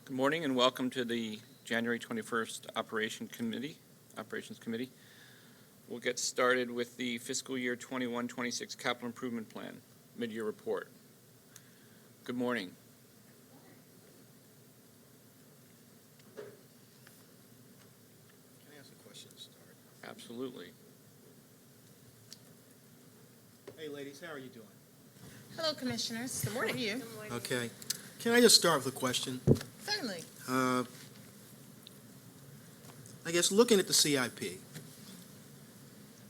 Good morning and welcome to the January 21st Operations Committee. We'll get started with the fiscal year 21-26 Capital Improvement Plan, mid-year report. Good morning. Can I ask a question to start? Absolutely. Hey, ladies, how are you doing? Hello, Commissioners. Good morning. How are you? Okay. Can I just start with a question? Certainly. I guess looking at the CIP,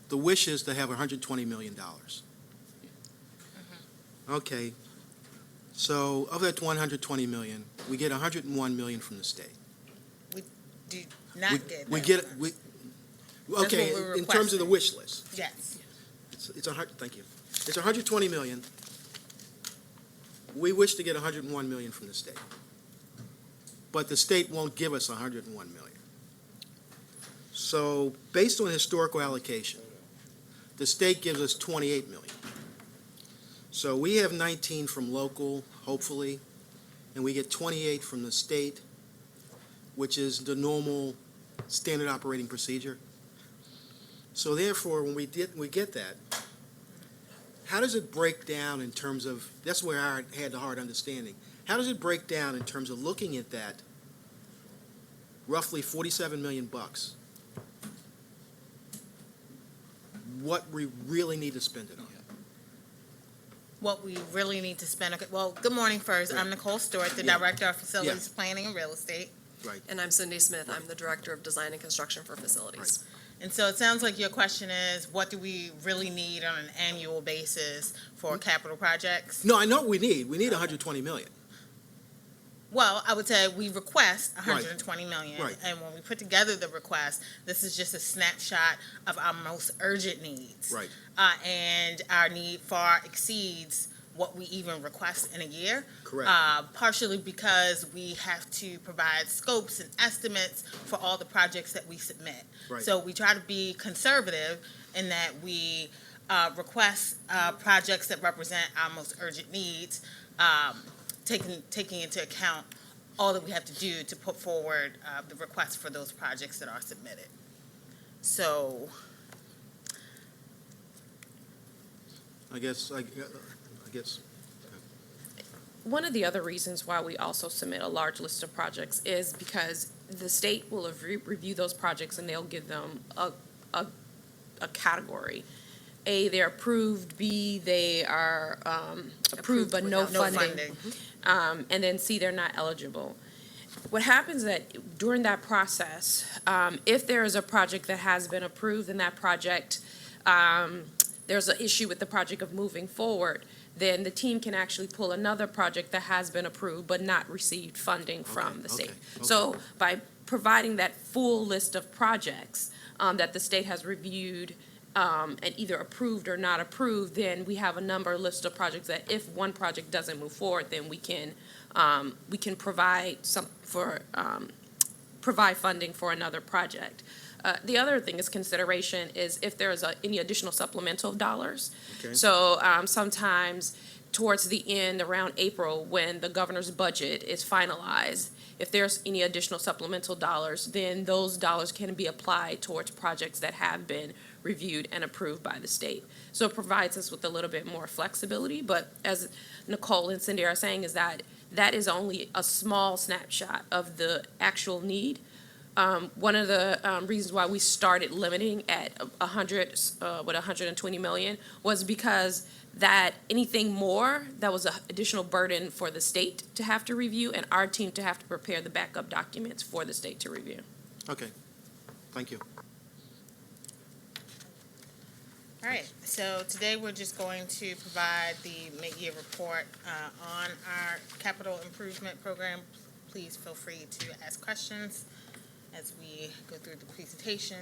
the wish is to have $120 million. Okay. So of that $120 million, we get $101 million from the state. We do not get We that. get we. Okay, what we're in terms of the requesting. wish list, Yes. it's thank you. It's $120 million. We wish to get $101 million from the state, but the state won't give us $101 million. So, based on historical allocation, the state gives us $28 million. So we have 19 from local, hopefully, and we get 28 from the state, which is the normal standard operating procedure. So therefore, when we get that, how does it break down in terms of, that's where I had the hard understanding. How does it break down in terms of looking at that roughly $47 million bucks? What we really need to spend it on? What we really need to spend. Okay, well, good morning first. Right. I'm Nicole Stewart, the Yeah. Director of Facilities Planning and Real Estate. Right. And I'm Cindy Smith. I'm the Director of Design and Construction for Facilities. And so it sounds like your question is, what do we really need on an annual basis for capital projects? No, I know what we need. We need $120 million. Well, I would say we request $120 million. Right. And when we put together the request, this is just a snapshot of our most urgent needs. Right. And our need far exceeds what we even request in a year. Correct. Partially because we have to provide scopes and estimates for all the projects that we submit. Right. So we try to be conservative in that we request projects that represent our most urgent needs, taking into account all that we have to do to put forward the requests for those projects that are submitted. So I guess. One of the other reasons why we also submit a large list of projects is because the state will review those projects and they'll give them a category. A, they're approved. B, they are approved but no funding. And then C, they're not eligible. What happens that during that process, if there is a project that has been approved and that project, there's an issue with the project of moving forward, then the team can actually pull another project that has been approved but not received funding from the state. Okay. So by providing that full list of projects that the state has reviewed and either approved or not approved, then we have a number list of projects that if one project doesn't move forward, then we can provide provide funding for another project. The other thing is consideration is if there's any additional supplemental dollars. Okay. So sometimes towards the end, around April, when the governor's budget is finalized, if there's any additional supplemental dollars, then those dollars can be applied towards projects that have been reviewed and approved by the state. So it provides us with a little bit more flexibility. But as Nicole and Cindy are saying, is that is only a small snapshot of the actual need. One of the reasons why we started limiting at 120 million was because that anything more, that was an additional burden for the state to have to review and our team to have to prepare the backup documents for the state to review. Okay. Thank you. all right, so today we're just going to provide the mid-year report on our capital improvement program. Please feel free to ask questions as we go through the presentation.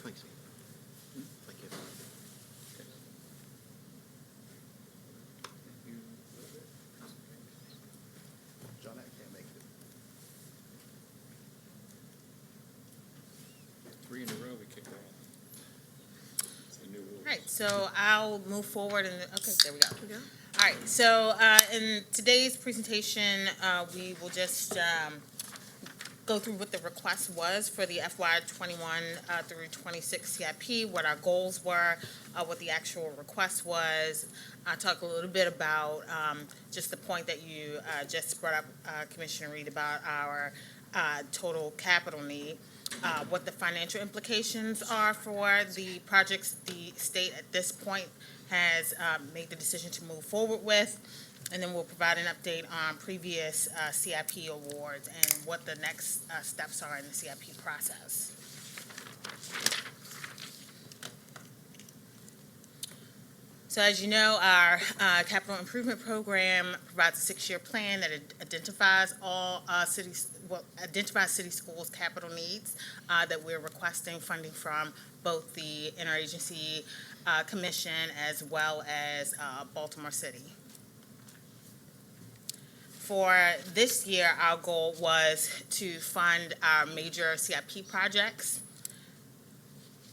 Thanks. Thank you. John, I can't make it. 3 in a row we kicked off. right, so I'll move forward and, okay, there we go. There we go. All right, so in today's presentation, we will just go through what the request was for the FY '21 through '26 CIP, what our goals were, what the actual request was. Talk a little bit about just the point that you just brought up, Commissioner Reed, about our total capital need, what the financial implications are for the projects the state at this point has made the decision to move forward with, and then we'll provide an update on previous CIP awards and what the next steps are in the CIP process. So as you know, our capital improvement program provides a six-year plan that identifies all identifies city schools' capital needs that we're requesting funding from both the Interagency Commission as well as Baltimore City. For this year, our goal was to fund our major CIP projects,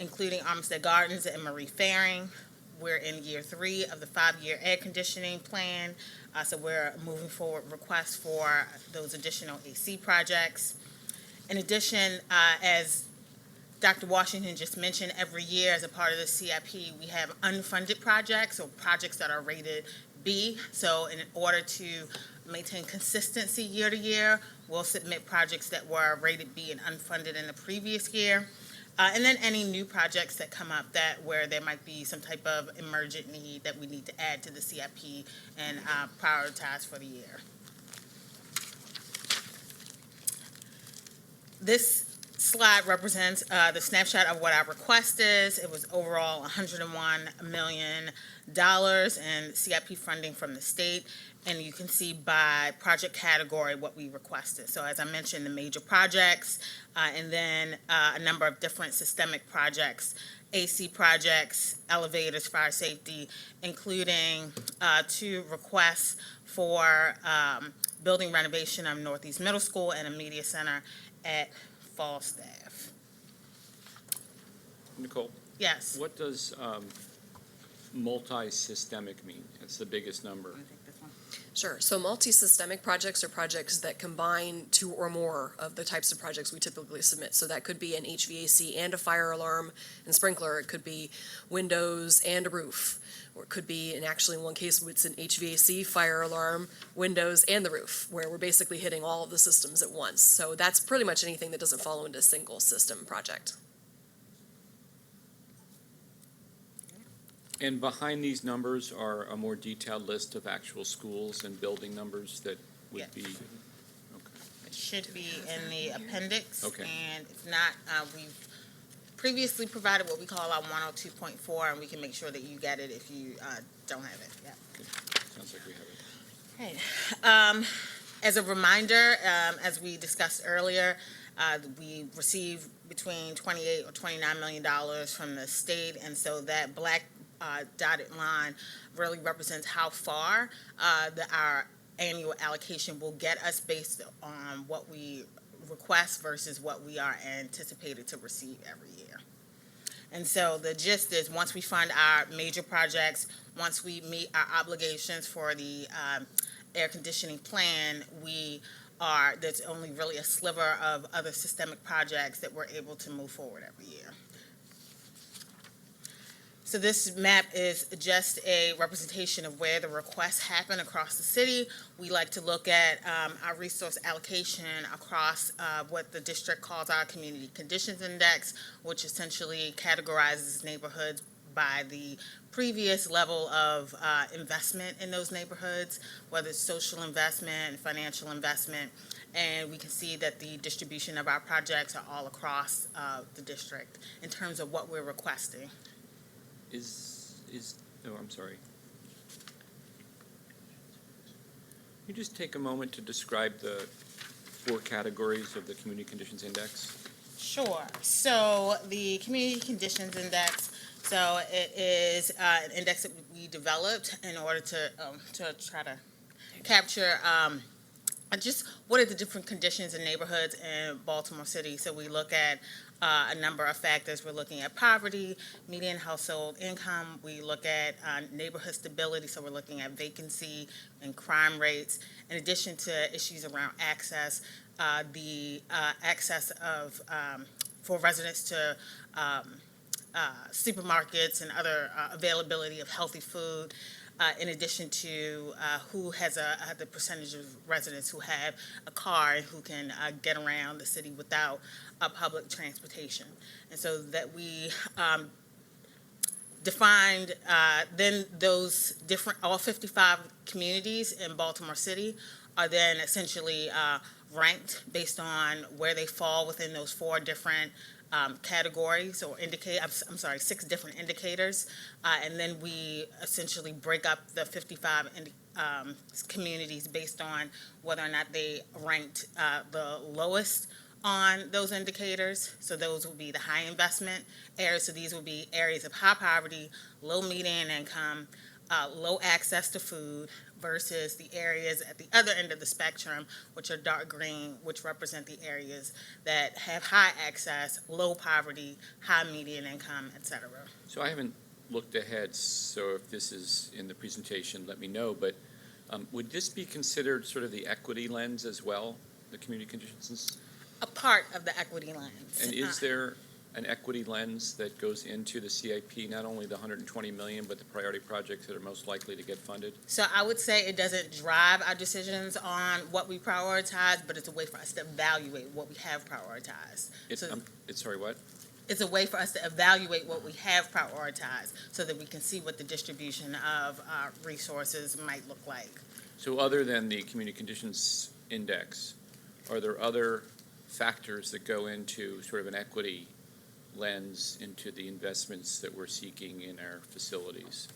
including Armistead Gardens and Marie Fairing. We're in year 3 of the 5-year air conditioning plan, so we're moving forward requests for those additional AC projects. In addition, as Dr. Washington just mentioned, every year as a part of the CIP, we have unfunded projects, or projects that are rated B. So in order to maintain consistency year to year, we'll submit projects that were rated B and unfunded in the previous year. And then any new projects that come up where there might be some type of emergent need that we need to add to the CIP and prioritize for the year. This slide represents the snapshot of what our request is. It was overall $101 million in CIP funding from the state, and you can see by project category what we requested. So as I mentioned, the major projects, and then a number of different systemic projects, AC projects, elevators, fire safety, including 2 requests for building renovation of Northeast Middle School and a media center at Falstaff. Nicole, Yes. what does multi-systemic mean? That's the biggest number. Sure. So multi-systemic projects are projects that combine 2 or more of the types of projects we typically submit. So that could be an HVAC and a fire alarm and sprinkler. It could be windows and a roof. Or it could be, and actually in one case, it's an HVAC, fire alarm, windows, and the roof, where we're basically hitting all of the systems at once. So that's pretty much anything that doesn't fall into a single system project. And behind these numbers are a more detailed list of actual schools and building numbers that would Yes. be, okay. It should be in the appendix. Okay. And if not, we've previously provided what we call our 102.4, and we can make sure that you get it if you don't have it. Yeah. Good. Sounds like we have it. Okay. As a reminder, as we discussed earlier, we received between $28 or $29 million from the state, and so that black dotted line really represents how far our annual allocation will get us based on what we request versus what we are anticipated to receive every year. And so the gist is, once we fund our major projects, once we meet our obligations for the air conditioning plan, there's only really a sliver of other systemic projects that we're able to move forward every year. So this map is just a representation of where the requests happen across the city. We like to look at our resource allocation across what the district calls our Community Conditions Index, which essentially categorizes neighborhoods by the previous level of investment in those neighborhoods, whether it's social investment, financial investment, and we can see that the distribution of our projects are all across the district in terms of what we're requesting. I'm sorry. Can you just take a moment to describe the 4 categories of the Community Conditions Index? Sure. So the Community Conditions Index, so it is an index that we developed in order to try to capture just what are the different conditions in neighborhoods in Baltimore City. So we look at a number of factors. We're looking at poverty, median household income. We look at neighborhood stability. So we're looking at vacancy and crime rates, in addition to issues around access, the access of for residents to supermarkets and other availability of healthy food. In addition to who has the percentage of residents who have a car and who can get around the city without public transportation. And so that we defined then those different, all 55 communities in Baltimore City are then essentially ranked based on where they fall within those four different categories or I'm sorry, 6 different indicators. And then we essentially break up the 55 communities based on whether or not they ranked the lowest on those indicators. So those will be the high investment areas. So these will be areas of high poverty, low median income, low access to food, versus the areas at the other end of the spectrum, which are dark green, which represent the areas that have high access, low poverty, high median income, et cetera. So I haven't looked ahead, so if this is in the presentation, let me know, but would this be considered sort of the equity lens as well, the community conditions? A part of the equity lens. And is there an equity lens that goes into the CIP, not only the $120 million, but the priority projects that are most likely to get funded? So I would say it doesn't drive our decisions on what we prioritize, but it's a way for us to evaluate what we have prioritized. Sorry, what? It's a way for us to evaluate what we have prioritized so that we can see what the distribution of resources might look like. So other than the community conditions index, are there other factors that go into sort of an equity lens into the investments that we're seeking in our facilities?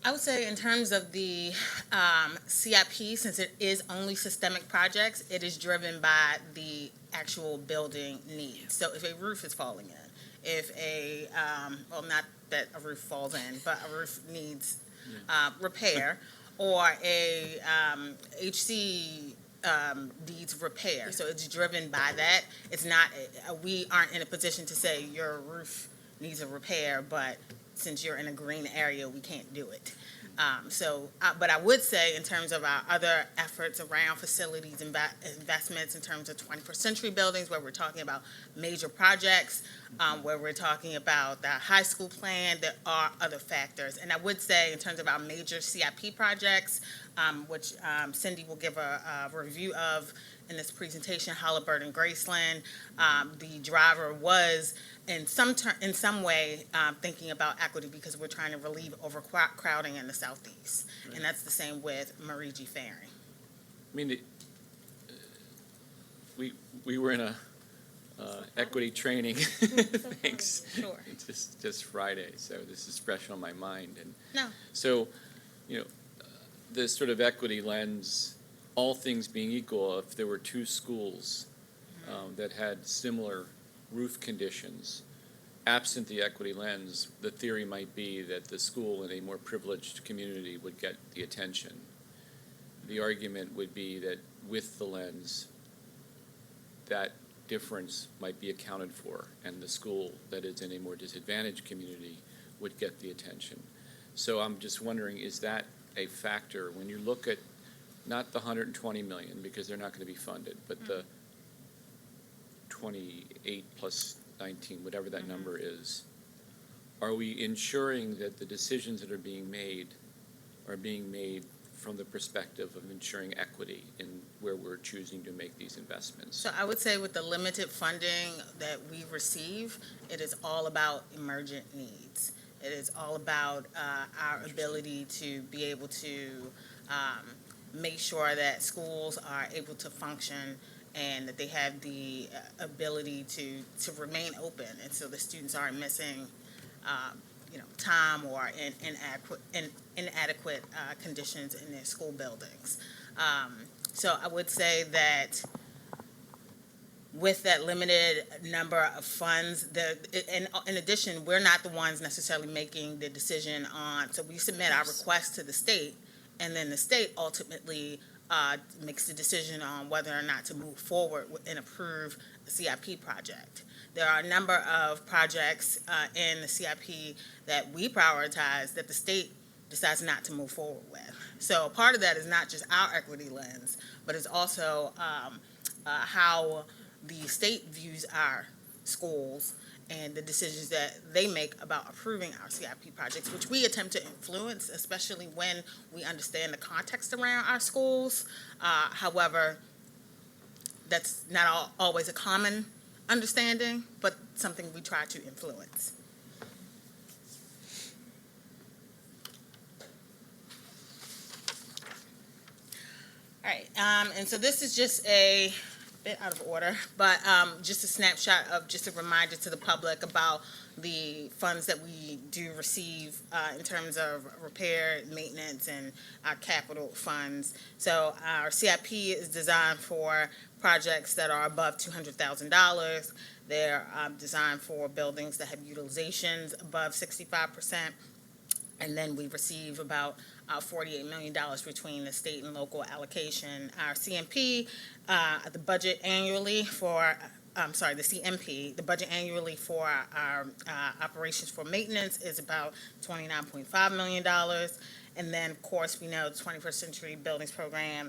I would say in terms of the CIP, since it is only systemic projects, it is driven by the actual building needs. So if a roof is falling in, if a, well, not that a roof falls in, but a roof needs repair, or a HC needs repair. So it's driven by that. It's not, we aren't in a position to say your roof needs a repair, but since you're in a green area, we can't do it. But I would say in terms of our other efforts around facilities and investments in terms of 21st century buildings, where we're talking about major projects, where we're talking about the high school plan, there are other factors. And I would say in terms of our major CIP projects, which Cindy will give a review of in this presentation, Halliburton, Graceland, the driver was in some way thinking about equity because we're trying to relieve overcrowding in the southeast. Right. And that's the same with Marie G. Ferry. I mean, we were in a equity training, thanks, Sure. just Friday, so this is fresh on my mind. And no. So, this sort of equity lens, all things being equal, if there were 2 schools that had similar roof conditions, absent the equity lens, the theory might be that the school in a more privileged community would get the attention. The argument would be that with the lens, that difference might be accounted for, and the school that is in a more disadvantaged community would get the attention. So I'm just wondering, is that a factor when you look at not the $120 million, because they're not going to be funded, but the 28 plus 19, whatever that number is, are we ensuring that the decisions that are being made from the perspective of ensuring equity in where we're choosing to make these investments? So I would say with the limited funding that we receive, it is all about emergent needs. It is all about our ability to be able to make sure that schools are able to function and that they have the ability to remain open, and so the students aren't missing, time or inadequate conditions in their school buildings. So I would say that with that limited number of funds, and in addition, we're not the ones necessarily making the decision on. So we submit our request to the state, and then the state ultimately makes the decision on whether or not to move forward and approve a CIP project. There are a number of projects in the CIP that we prioritize that the state decides not to move forward with. So part of that is not just our equity lens, but it's also how the state views our schools and the decisions that they make about approving our CIP projects, which we attempt to influence, especially when we understand the context around our schools. However, that's not always a common understanding, but something we try to influence. All right, and so this is just a bit out of order, but just a snapshot of, just a reminder to the public about the funds that we do receive in terms of repair, maintenance, and our capital funds. So our CIP is designed for projects that are above $200,000. They're designed for buildings that have utilizations above 65%. And then we receive about $48 million between the state and local allocation. Our CMP, the budget annually for, the CMP, the budget annually for our operations for maintenance is about $29.5 million. And then, of course, we know the 21st Century Buildings Program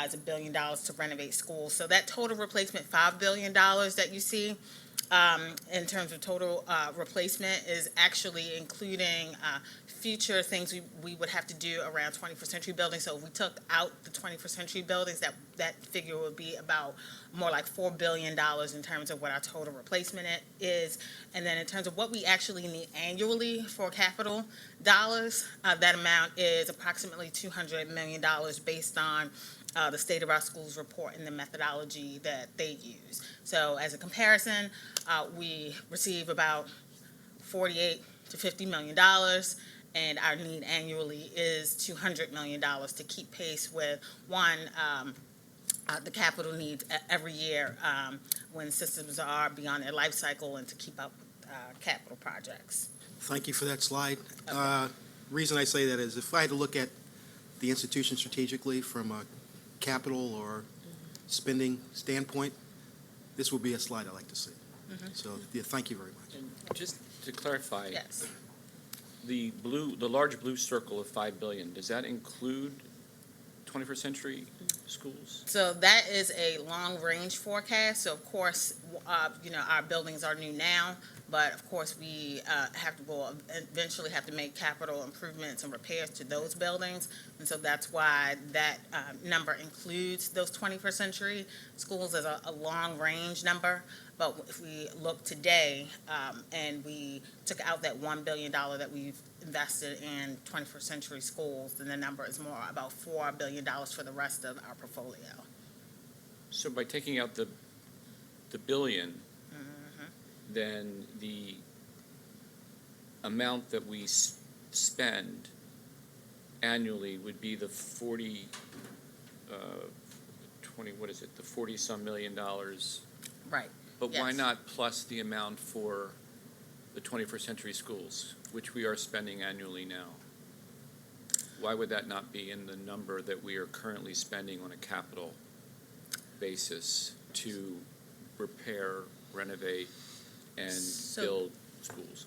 is $1 billion to renovate schools. So that total replacement, $5 billion that you see, in terms of total replacement, is actually including future things we would have to do around 21st century buildings. So if we took out the 21st century buildings, that figure would be about more like $4 billion in terms of what our total replacement is. And then in terms of what we actually need annually for capital dollars, that amount is approximately $200 million based on the State of Our Schools report and the methodology that they use. So as a comparison, we receive about $48 to $50 million, and our need annually is $200 million to keep pace with, one, the capital needs every year when systems are beyond their life cycle, and to keep up with capital projects. Thank you for that slide. Reason I say that is if I had to look at the institution strategically from a capital or spending standpoint, this would be a slide I'd like to see. So, yeah, thank you very much. And just to clarify, Yes. the large blue circle of $5 billion, does that include 21st century schools? So that is a long-range forecast. So of course, our buildings are new now, but of course we will eventually have to make capital improvements and repairs to those buildings. And so that's why that number includes those 21st century schools as a long-range number. But if we look today and we took out that $1 billion that we've invested in 21st century schools, then the number is more about $4 billion for the rest of our portfolio. So by taking out the billion, then the amount that we spend annually would be the 40 some million dollars. Right. But why Yes. not plus the amount for the 21st century schools, which we are spending annually now? Why would that not be in the number that we are currently spending on a capital basis to repair, renovate, and build schools?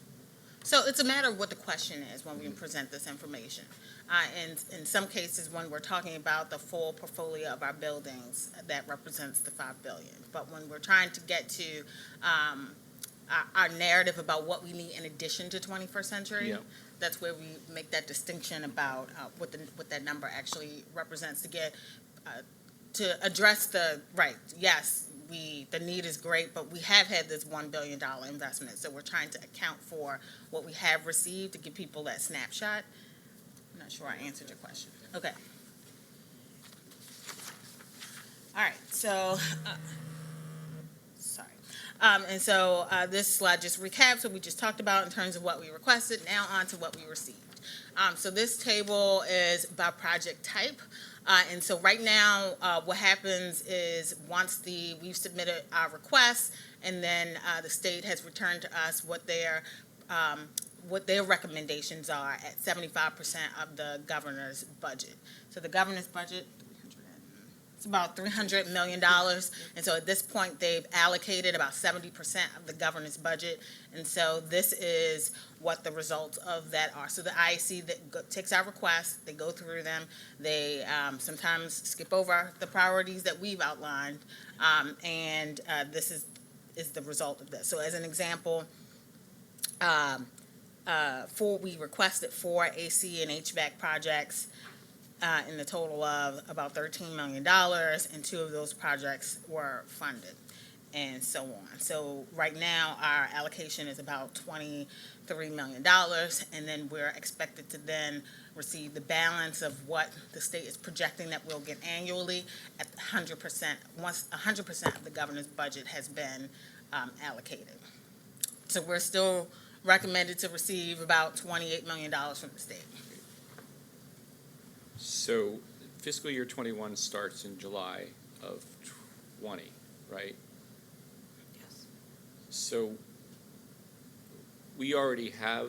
So it's a matter of what the question is when we present this information. And in some cases, when we're talking about the full portfolio of our buildings, that represents the $5 billion. But when we're trying to get to our narrative about what we need in addition to 21st century, Yeah. that's where we make that distinction about what that number actually represents to get to address the need is great, but we have had this $1 billion investment, so we're trying to account for what we have received to give people that snapshot. I'm not sure I answered your question. Okay. All right, so, sorry. And so this slide just recaps what we just talked about in terms of what we requested. Now on to what we received. So this table is by project type. And so right now, what happens is once we've submitted our request, and then the state has returned to us what their recommendations are at 75% of the governor's budget. So the governor's budget, It's about $300 million. And so at this point, they've allocated about 70% of the governor's budget. And so this is what the results of that are. So the IAC takes our requests, they go through them, they sometimes skip over the priorities that we've outlined, and this is the result of this. So as an example, we requested 4 AC and HVAC projects in the total of about $13 million, and 2 of those projects were funded, and so on. So right now, our allocation is about $23 million, and then we're expected to then receive the balance of what the state is projecting that we'll get annually at 100%, once 100% of the governor's budget has been allocated. So we're still recommended to receive about $28 million from the state. So fiscal year 21 starts in July of 20, right? Yes. So we already have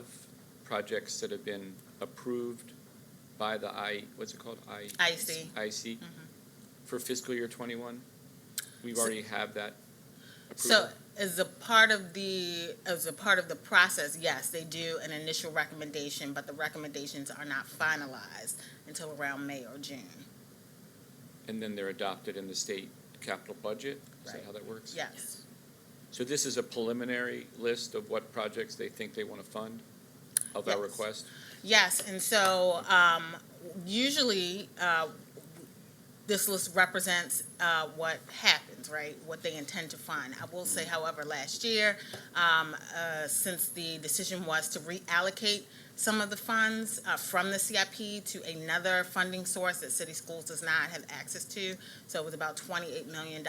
projects that have been approved by the what's it called? IC. IC Mhm. for fiscal year 21? We've So- already have that So approval? as a part of the process, yes, they do an initial recommendation, but the recommendations are not finalized until around May or June. And then they're adopted in the state capital budget? Is that Right. how that works? Yes. So this is a preliminary list of what projects they think they want to fund of our Yes. request? Yes, and so usually this list represents what happens, right? What they intend to fund. I will say, however, last year, since the decision was to reallocate some of the funds from the CIP to another funding source that city schools does not have access to, so it was about $28 million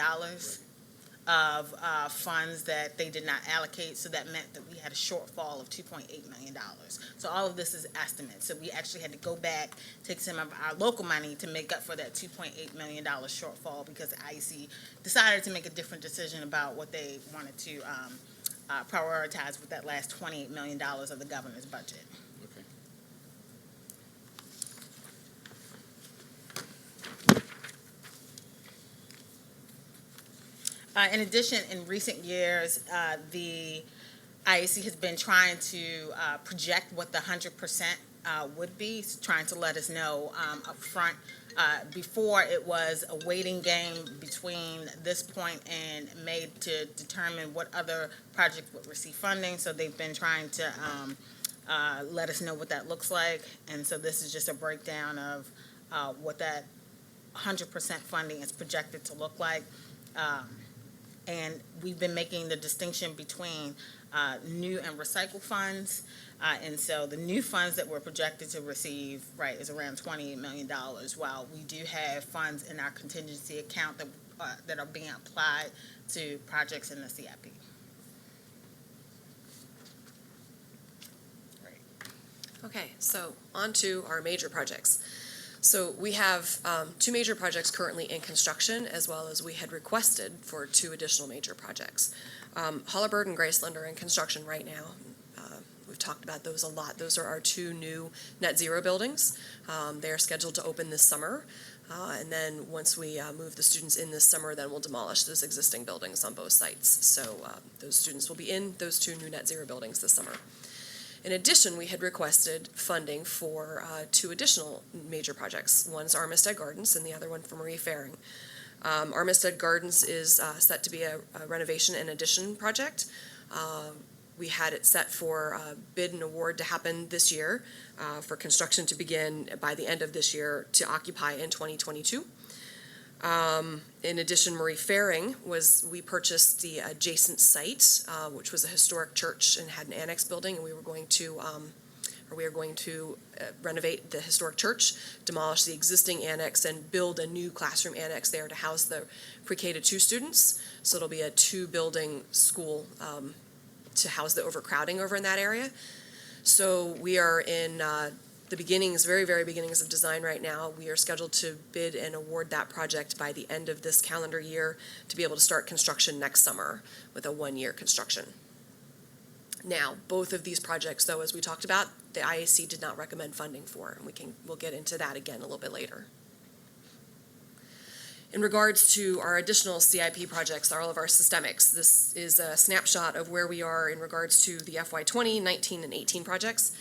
of funds that they did not allocate, so that meant that we had a shortfall of $2.8 million. So all of this is estimates. So we actually had to go back, take some of our local money to make up for that $2.8 million shortfall, because the IEC decided to make a different decision about what they wanted to prioritize with that last $28 million of the governor's budget. Okay. In addition, in recent years, the IAC has been trying to project what the 100% would be, trying to let us know up front. Before, it was a waiting game between this point and May to determine what other project would receive funding. So they've been trying to let us know what that looks like. And so this is just a breakdown of what that 100% funding is projected to look like. And we've been making the distinction between new and recycle funds. And so the new funds that we're projected to receive, right, is around $28 million, while we do have funds in our contingency account that are being applied to projects in the CIP. Okay, so on to our major projects. So we have 2 major projects currently in construction, as well as we had requested for 2 additional major projects. Holabird and Graceland are in construction right now. We've talked about those a lot. Those are our 2 new net zero buildings. They are scheduled to open this summer. And then once we move the students in this summer, then we'll demolish those existing buildings on both sites. So those students will be in those 2 new net zero buildings this summer. In addition, we had requested funding for 2 additional major projects. One's Armistead Gardens and the other one for Marie Fairing. Armistead Gardens is set to be a renovation and addition project. We had it set for bid and award to happen this year, for construction to begin by the end of this year to occupy in 2022. In addition, Marie Fairing we purchased the adjacent site, which was a historic church and had an annex building, and we are going to renovate the historic church, demolish the existing annex, and build a new classroom annex there to house the pre-K to 2 students. So it'll be a 2-building school to house the overcrowding over in that area. So we are in the beginnings, very, very beginnings of design right now. We are scheduled to bid and award that project by the end of this calendar year to be able to start construction next summer with a 1-year construction. Now, both of these projects, though, as we talked about, the IAC did not recommend funding for, and we'll get into that again a little bit later. In regards to our additional CIP projects, all of our systemics, this is a snapshot of where we are in regards to the FY 20, 19, and 18 projects.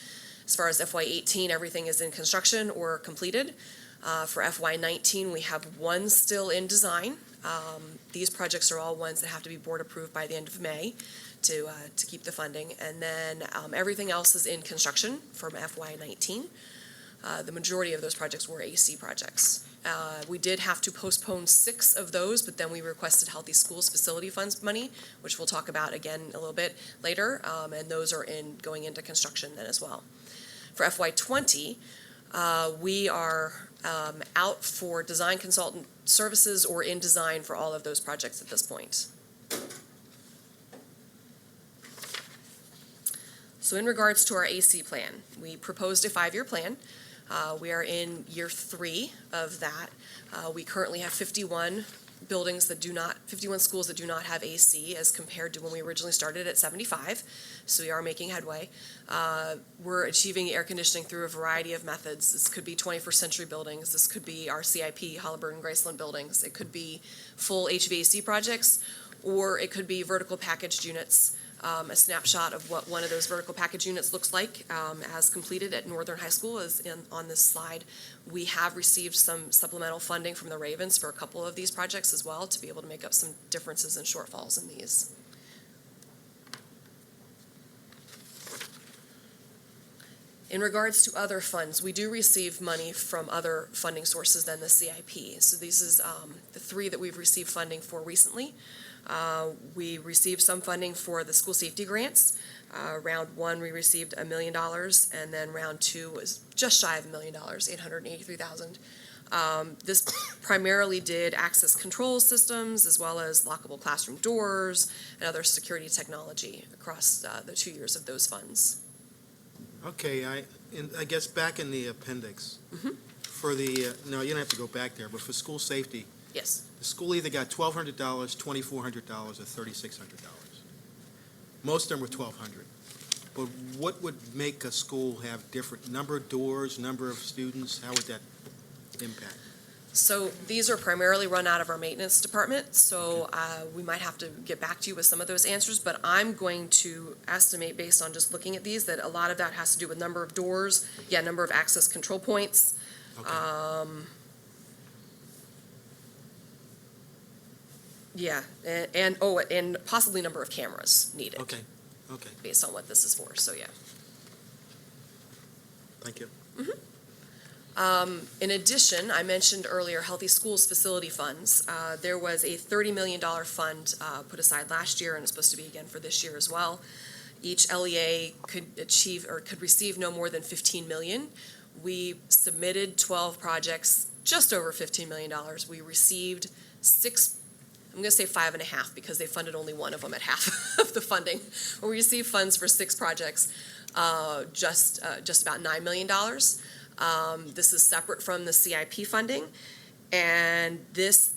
As far as FY 18, everything is in construction or completed. For FY 19, we have one still in design. These projects are all ones that have to be board approved by the end of May to keep the funding. And then everything else is in construction from FY 19. The majority of those projects were AC projects. We did have to postpone 6 of those, but then we requested Healthy Schools Facility Funds money, which we'll talk about again a little bit later, and those are going into construction then as well. For FY 20, we are out for design consultant services or in design for all of those projects at this point. So in regards to our AC plan, we proposed a 5-year plan. We are in year 3 of that. We currently have 51 schools that do not have AC as compared to when we originally started at 75. So we are making headway. We're achieving air conditioning through a variety of methods. This could be 21st century buildings. This could be our CIP, Halliburton, Graceland buildings. It could be full HVAC projects, or it could be vertical packaged units. A snapshot of what one of those vertical package units looks like as completed at Northern High School is on this slide. We have received some supplemental funding from the Ravens for a couple of these projects as well to be able to make up some differences and shortfalls in these. In regards to other funds, we do receive money from other funding sources than the CIP. So these is the 3 that we've received funding for recently. We received some funding for the school safety grants. Round 1, we received $1 million, and then round 2 was just shy of $1 million, $883,000. This primarily did access control systems as well as lockable classroom doors and other security technology across the 2 years of those funds. Okay, I guess back in the appendix, for the, no, you don't have to go back there, but for school safety, Yes. the school either got $1,200, $2,400, or $3,600. Most of them were $1,200. But what would make a school have different number of doors, number of students? How would that impact? So these are primarily run out of our maintenance department, so we might have to get back to you with some of those answers, but I'm going to estimate based on just looking at these that a lot of that has to do with number of doors, number of access control points. Okay. And possibly number of cameras needed. Okay. Based on what this is for, so yeah. Thank you. In addition, I mentioned earlier Healthy Schools Facility Funds. There was a $30 million fund put aside last year, and it's supposed to be again for this year as well. Each LEA could achieve or could receive no more than $15 million. We submitted 12 projects, just over $15 million. We received 6, I'm going to say 5.5 because they funded only one of them at half of the funding. We received funds for 6 projects, just about $9 million. This is separate from the CIP funding, and this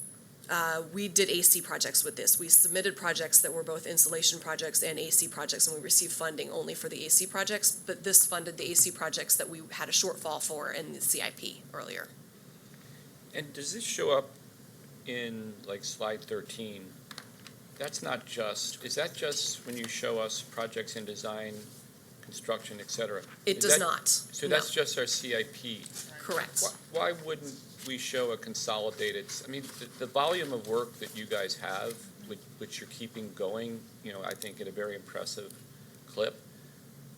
we did AC projects with this. We submitted projects that were both insulation projects and AC projects, and we received funding only for the AC projects, but this funded the AC projects that we had a shortfall for in the CIP earlier. And does this show up in like slide 13? That's not just, is that just when you show us projects in design, construction, et cetera? It does not. So No. that's just our CIP? Correct. Why wouldn't we show a consolidated, I mean, the volume of work that you guys have, which you're keeping going, I think at a very impressive clip,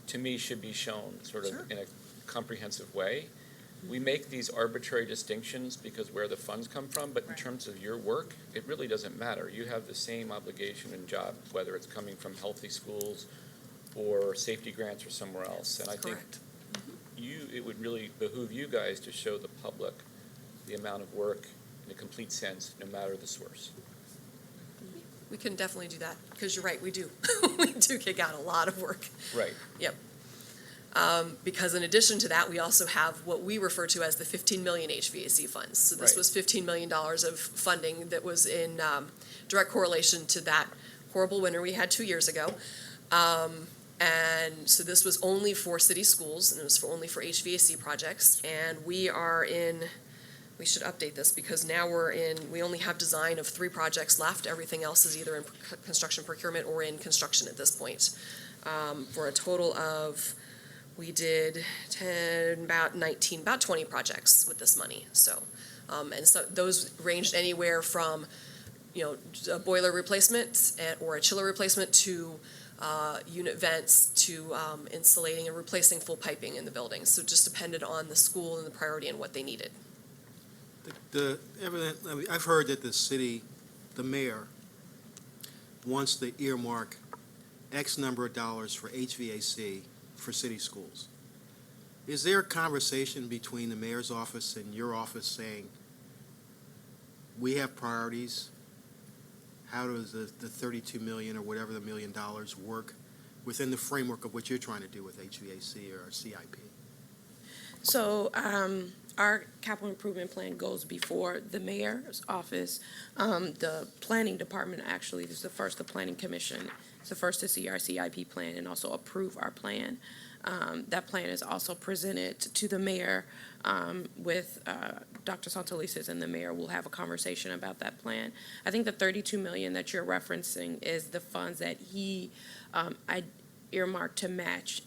to me should be shown sort of Sure. in a comprehensive way. We make these arbitrary distinctions because where the funds come from, but in terms of your work, it really doesn't matter. You have the same obligation and job, whether it's coming from Healthy Schools or safety grants or somewhere else. And I think Correct. it would really behoove you guys to show the public the amount of work in a complete sense, no matter the source. We can definitely do that, because you're right, we do. We do kick out a lot of work. Right. Yep. Because in addition to that, we also have what we refer to as the 15 million HVAC funds. So this Right. was $15 million of funding that was in direct correlation to that horrible winter we had 2 years ago. And so this was only for city schools, and it was only for HVAC projects. And we are in we should update this because now we only have design of 3 projects left. Everything else is either in construction procurement or in construction at this point. For a total of, we did 10, about 19, about 20 projects with this money. So, and so those ranged anywhere from, a boiler replacement or a chiller replacement to unit vents to insulating and replacing full piping in the building. So it just depended on the school and the priority and what they needed. I've heard that the mayor wants to earmark X number of dollars for HVAC for city schools. Is there a conversation between the mayor's office and your office saying, we have priorities? How does the 32 million or whatever the $1 million work within the framework of what you're trying to do with HVAC or CIP? So, our capital improvement plan goes before the mayor's office. The planning department actually is the first, the planning commission is the first to see our CIP plan and also approve our plan. That plan is also presented to the mayor with Dr. Santelises, and the mayor will have a conversation about that plan. I think the 32 million that you're referencing is the funds that he earmarked to match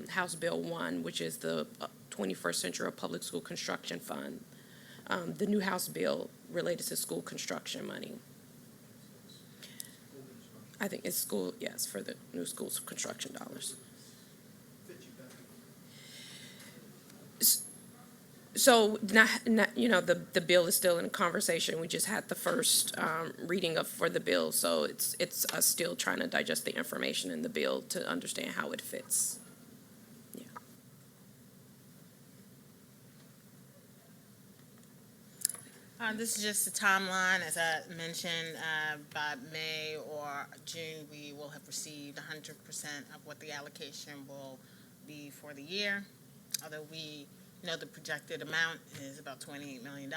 House Bill 1, which is the 21st Century Public School Construction Fund, the new House bill related to school construction money. I think it's school, yes, for the new school construction dollars. So, the bill is still in conversation. We just had the first reading for the bill, so it's us still trying to digest the information in the bill to understand how it fits. Yeah. This is just a timeline. As I mentioned, by May or June, we will have received 100% of what the allocation will be for the year, although we know the projected amount is about $28 million.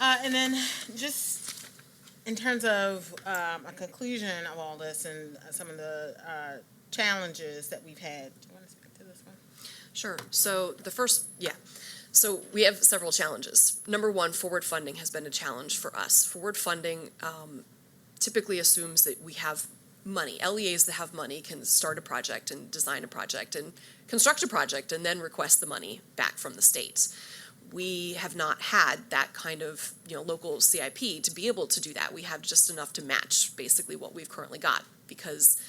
And then just in terms of a conclusion of all this and some of the challenges that we've had. Do you want to speak to this one? Sure. So the first, So we have several challenges. Number one, forward funding has been a challenge for us. Forward funding typically assumes that we have money. LEAs that have money can start a project and design a project and construct a project and then request the money back from the states. We have not had that kind of local CIP to be able to do that. We have just enough to match basically what we've currently got because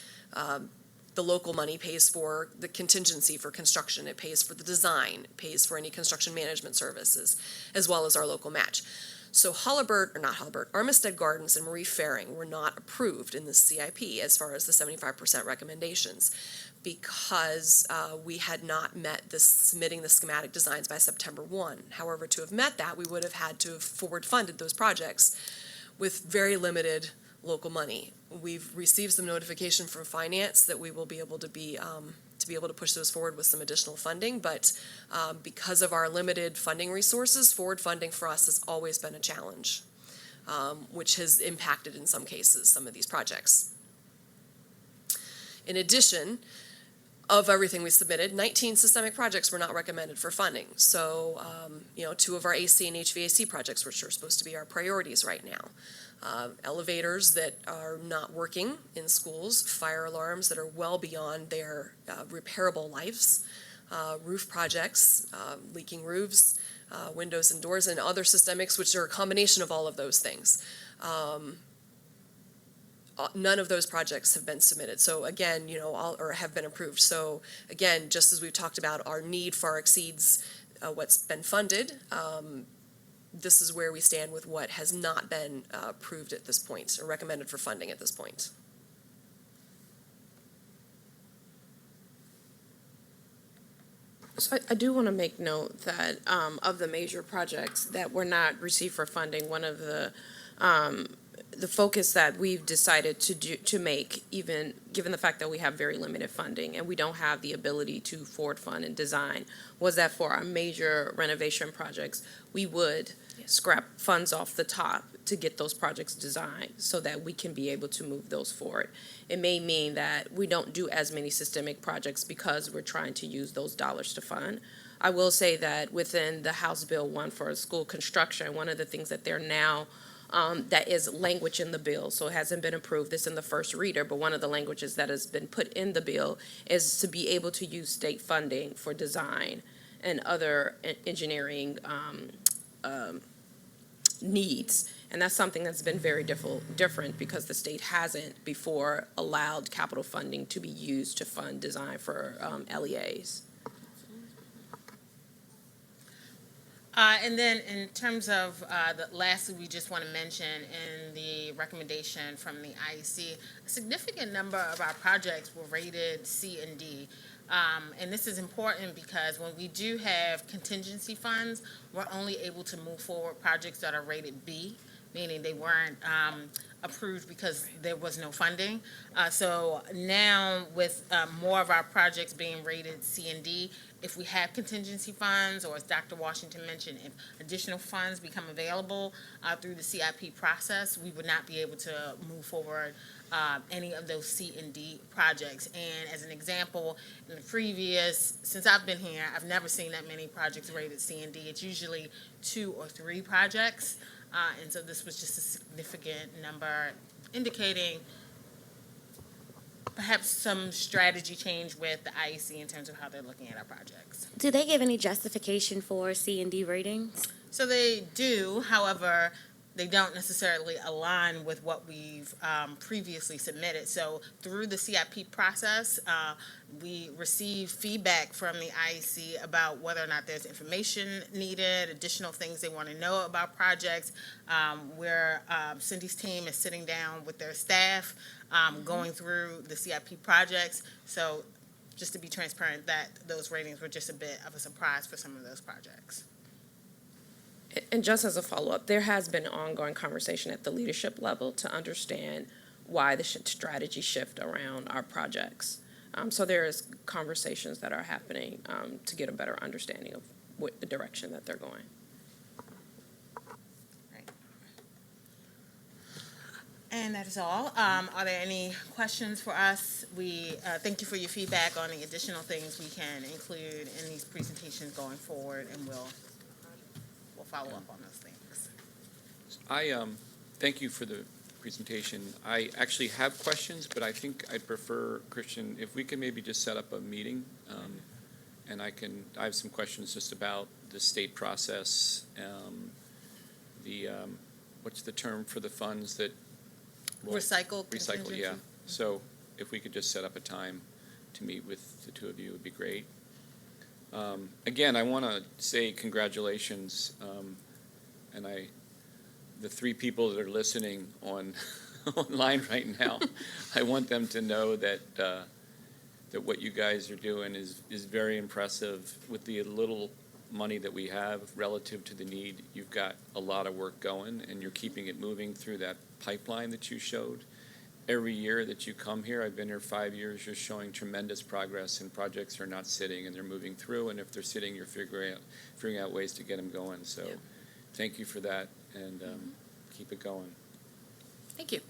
the local money pays for the contingency for construction, it pays for the design, it pays for any construction management services, as well as our local match. So Armistead Gardens and Marie Faring were not approved in the CIP as far as the 75% recommendations because we had not met submitting the schematic designs by September 1. However, to have met that, we would have had to have forward funded those projects with very limited local money. We've received some notification from finance that we will be able to push those forward with some additional funding, but because of our limited funding resources, forward funding for us has always been a challenge, which has impacted in some cases some of these projects. In addition, of everything we submitted, 19 systemic projects were not recommended for funding. So, 2 of our AC and HVAC projects, which are supposed to be our priorities right now. Elevators that are not working in schools, fire alarms that are well beyond their repairable lives, roof projects, leaking roofs, windows and doors, and other systemics, which are a combination of all of those things. None of those projects have been submitted. So again, or have been approved. So again, just as we've talked about, our need far exceeds what's been funded. This is where we stand with what has not been approved at this point or recommended for funding at this point. So I do want to make note that of the major projects that were not received for funding, one of the focus that we've decided to make, even given the fact that we have very limited funding and we don't have the ability to forward fund and design, was that for our major renovation projects, we would scrap funds off the top to get those projects designed so that we can be able to move those forward. It may mean that we don't do as many systemic projects because we're trying to use those dollars to fund I will say that within the House Bill 1 for school construction, one of the things that they're now, that is language in the bill, so it hasn't been approved, it's in the first reader, but one of the languages that has been put in the bill is to be able to use state funding for design and other engineering needs. And that's something that's been very different because the state hasn't before allowed capital funding to be used to fund design for LEAs. And then in terms of, lastly, we just want to mention in the recommendation from the IEC, a significant number of our projects were rated C and D. And this is important because when we do have contingency funds, we're only able to move forward projects that are rated B, meaning they weren't approved because there was no funding. So now with more of our projects being rated C and D, if we have contingency funds, or as Dr. Washington mentioned, if additional funds become available through the CIP process, we would not be able to move forward any of those C and D projects. And as an example, in the previous, since I've been here, I've never seen that many projects rated C and D. It's usually 2 or 3 projects. And so this was just a significant number, indicating perhaps some strategy change with the IEC in terms of how they're looking at our projects. Do they give any justification for C and D ratings? So they do, however, they don't necessarily align with what we've previously submitted. So through the CIP process, we receive feedback from the IEC about whether or not there's information needed, additional things they want to know about projects, where Cindy's team is sitting down with their staff, going through the CIP projects. So just to be transparent, that those ratings were just a bit of a surprise for some of those projects. And just as a follow-up, there has been ongoing conversation at the leadership level to understand why the strategy shift around our projects. So there is conversations that are happening to get a better understanding of what the direction that they're going. Right. And that is all. Are there any questions for us? We thank you for your feedback on the additional things we can include in these presentations going forward, and we'll follow up on those things. I thank you for the presentation. I actually have questions, but I think I'd prefer, Christian, if we can maybe just set up a meeting, and I have some questions just about the state process, what's the term for the funds that? Recycle, yeah. contingency. So if we could just set up a time to meet with the two of you, it would be great. Again, I want to say congratulations, and the 3 people that are listening online right now, I want them to know that that what you guys are doing is very impressive. With the little money that we have relative to the need, you've got a lot of work going, and you're keeping it moving through that pipeline that you showed. Every year that you come here, I've been here 5 years, you're showing tremendous progress, and projects are not sitting and they're moving through, and if they're sitting, you're figuring out ways to get them going. So thank you for that, and keep it going. Thank you.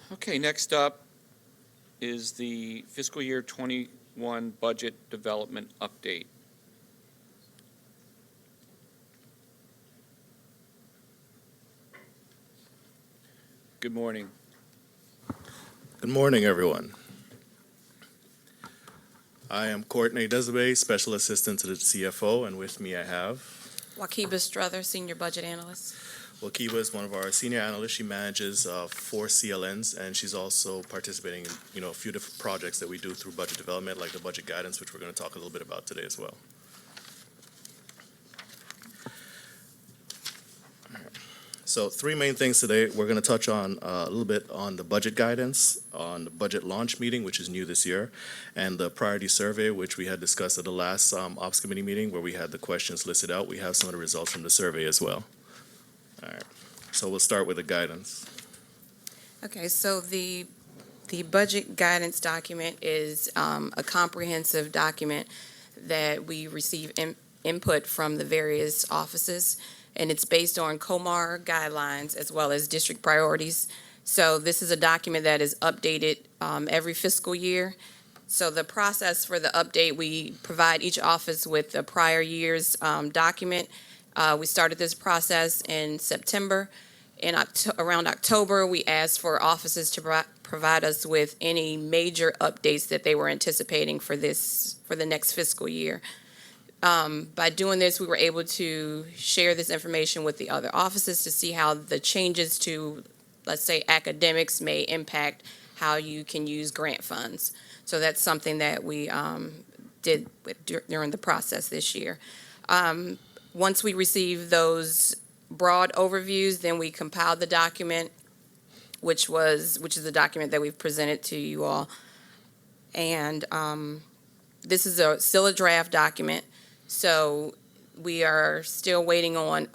Okay, next up is the fiscal year 21 budget development update. Good morning. Good morning, everyone. I am Courtney Desabé, Special Assistant to the CFO, and with me I have Wakiba Strother, Senior Budget Analyst. Wakiba is one of our senior analysts. She manages 4 CLNs, and she's also participating in a few different projects that we do through budget development, like the budget guidance, which we're going to talk a little bit about today as well. So 3 main things today. We're going to touch on a little bit on the budget guidance, on the budget launch meeting, which is new this year, and the priority survey, which we had discussed at the last Ops Committee meeting where we had the questions listed out. We have some of the results from the survey as well. All right, so we'll start with the guidance. Okay, so the budget guidance document is a comprehensive document that we receive input from the various offices, and it's based on COMAR guidelines as well as district priorities. So this is a document that is updated every fiscal year. So the process for the update, we provide each office with the prior year's document. We started this process in September. Around October, we asked for offices to provide us with any major updates that they were anticipating for the next fiscal year. By doing this, we were able to share this information with the other offices to see how the changes to, let's say, academics may impact how you can use grant funds. So that's something that we did during the process this year. Once we received those broad overviews, then we compiled the document, which is the document that we've presented to you all. And this is still a draft document, so we are still waiting on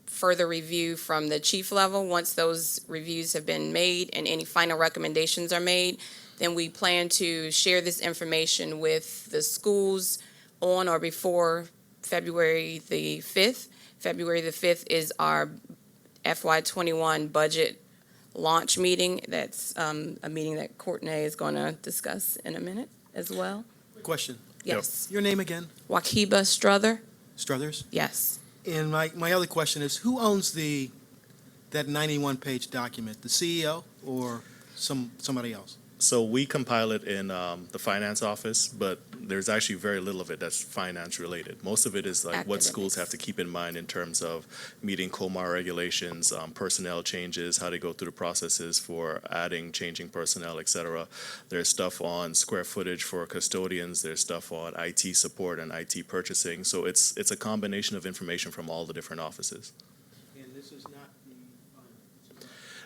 further review from the chief level. Once those reviews have been made and any final recommendations are made, then we plan to share this information with the schools on or before February the 5th. February the 5th is our FY21 budget launch meeting. That's a meeting that Courtney is going to discuss in a minute as well. Question. Yes. Your name again? Wakiba Struther? Struthers? Yes. And my other question is, who owns that 91-page document? The CEO or somebody else? So we compile it in the finance office, but there's actually very little of it that's finance related. Most of it is like what schools have to keep in mind in terms of meeting COMAR regulations, personnel changes, how they go through the processes for adding, changing personnel, et cetera. There's stuff on square footage for custodians. There's stuff on IT support and IT purchasing. So it's a combination of information from all the different offices. And this is not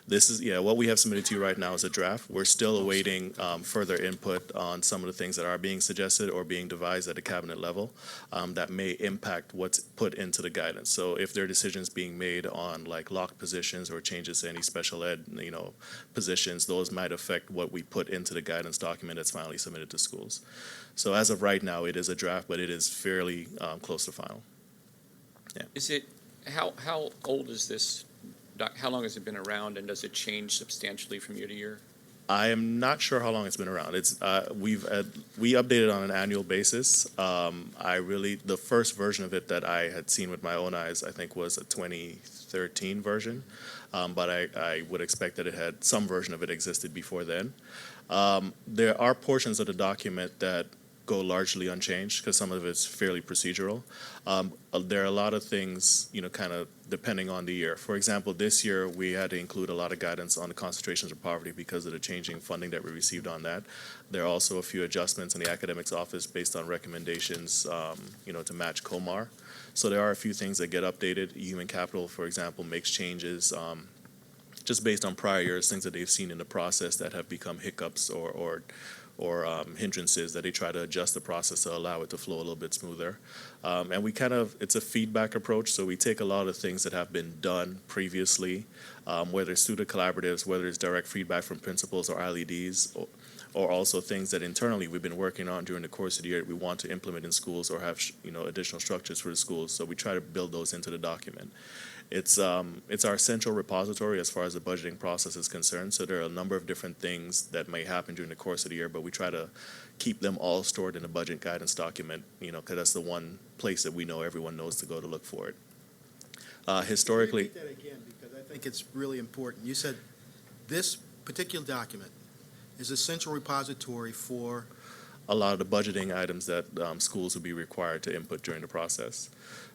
This is, what we have submitted to you right now is a draft. We're still awaiting further input on some of the things that are being suggested or being devised at the cabinet level that may impact what's put into the guidance. So if there are decisions being made on like locked positions or changes to any special ed, positions, those might affect what we put into the guidance document that's finally submitted to schools. So as of right now, it is a draft, but it is fairly close to final. Is it, how old is this? How long has it been around, and does it change substantially from year to year? I am not sure how long it's been around. It's we update it on an annual basis. The first version of it that I had seen with my own eyes, I think, was a 2013 version, but I would expect that it had some version of it existed before then. There are portions of the document that go largely unchanged because some of it's fairly procedural. There are a lot of things, kind of depending on the year. For example, this year we had to include a lot of guidance on the concentrations of poverty because of the changing funding that we received on that. There are also a few adjustments in the academics office based on recommendations, to match COMAR. So there are a few things that get updated. Human capital, for example, makes changes just based on prior years, things that they've seen in the process that have become hiccups or hindrances that they try to adjust the process to allow it to flow a little bit smoother. And it's a feedback approach, so we take a lot of things that have been done previously, whether it's student collaboratives, whether it's direct feedback from principals or ILEDs, or also things that internally we've been working on during the course of the year that we want to implement in schools or have additional structures for the schools. So we try to build those into the document. It's our central repository as far as the budgeting process is concerned. So there are a number of different things that may happen during the course of the year, but we try to keep them all stored in the budget guidance document, because that's the one place that we know everyone knows to go to look for it. Historically. Repeat that again, because I think it's really important. You said this particular document is a central repository for a lot of the budgeting items that schools would be required to input during the process.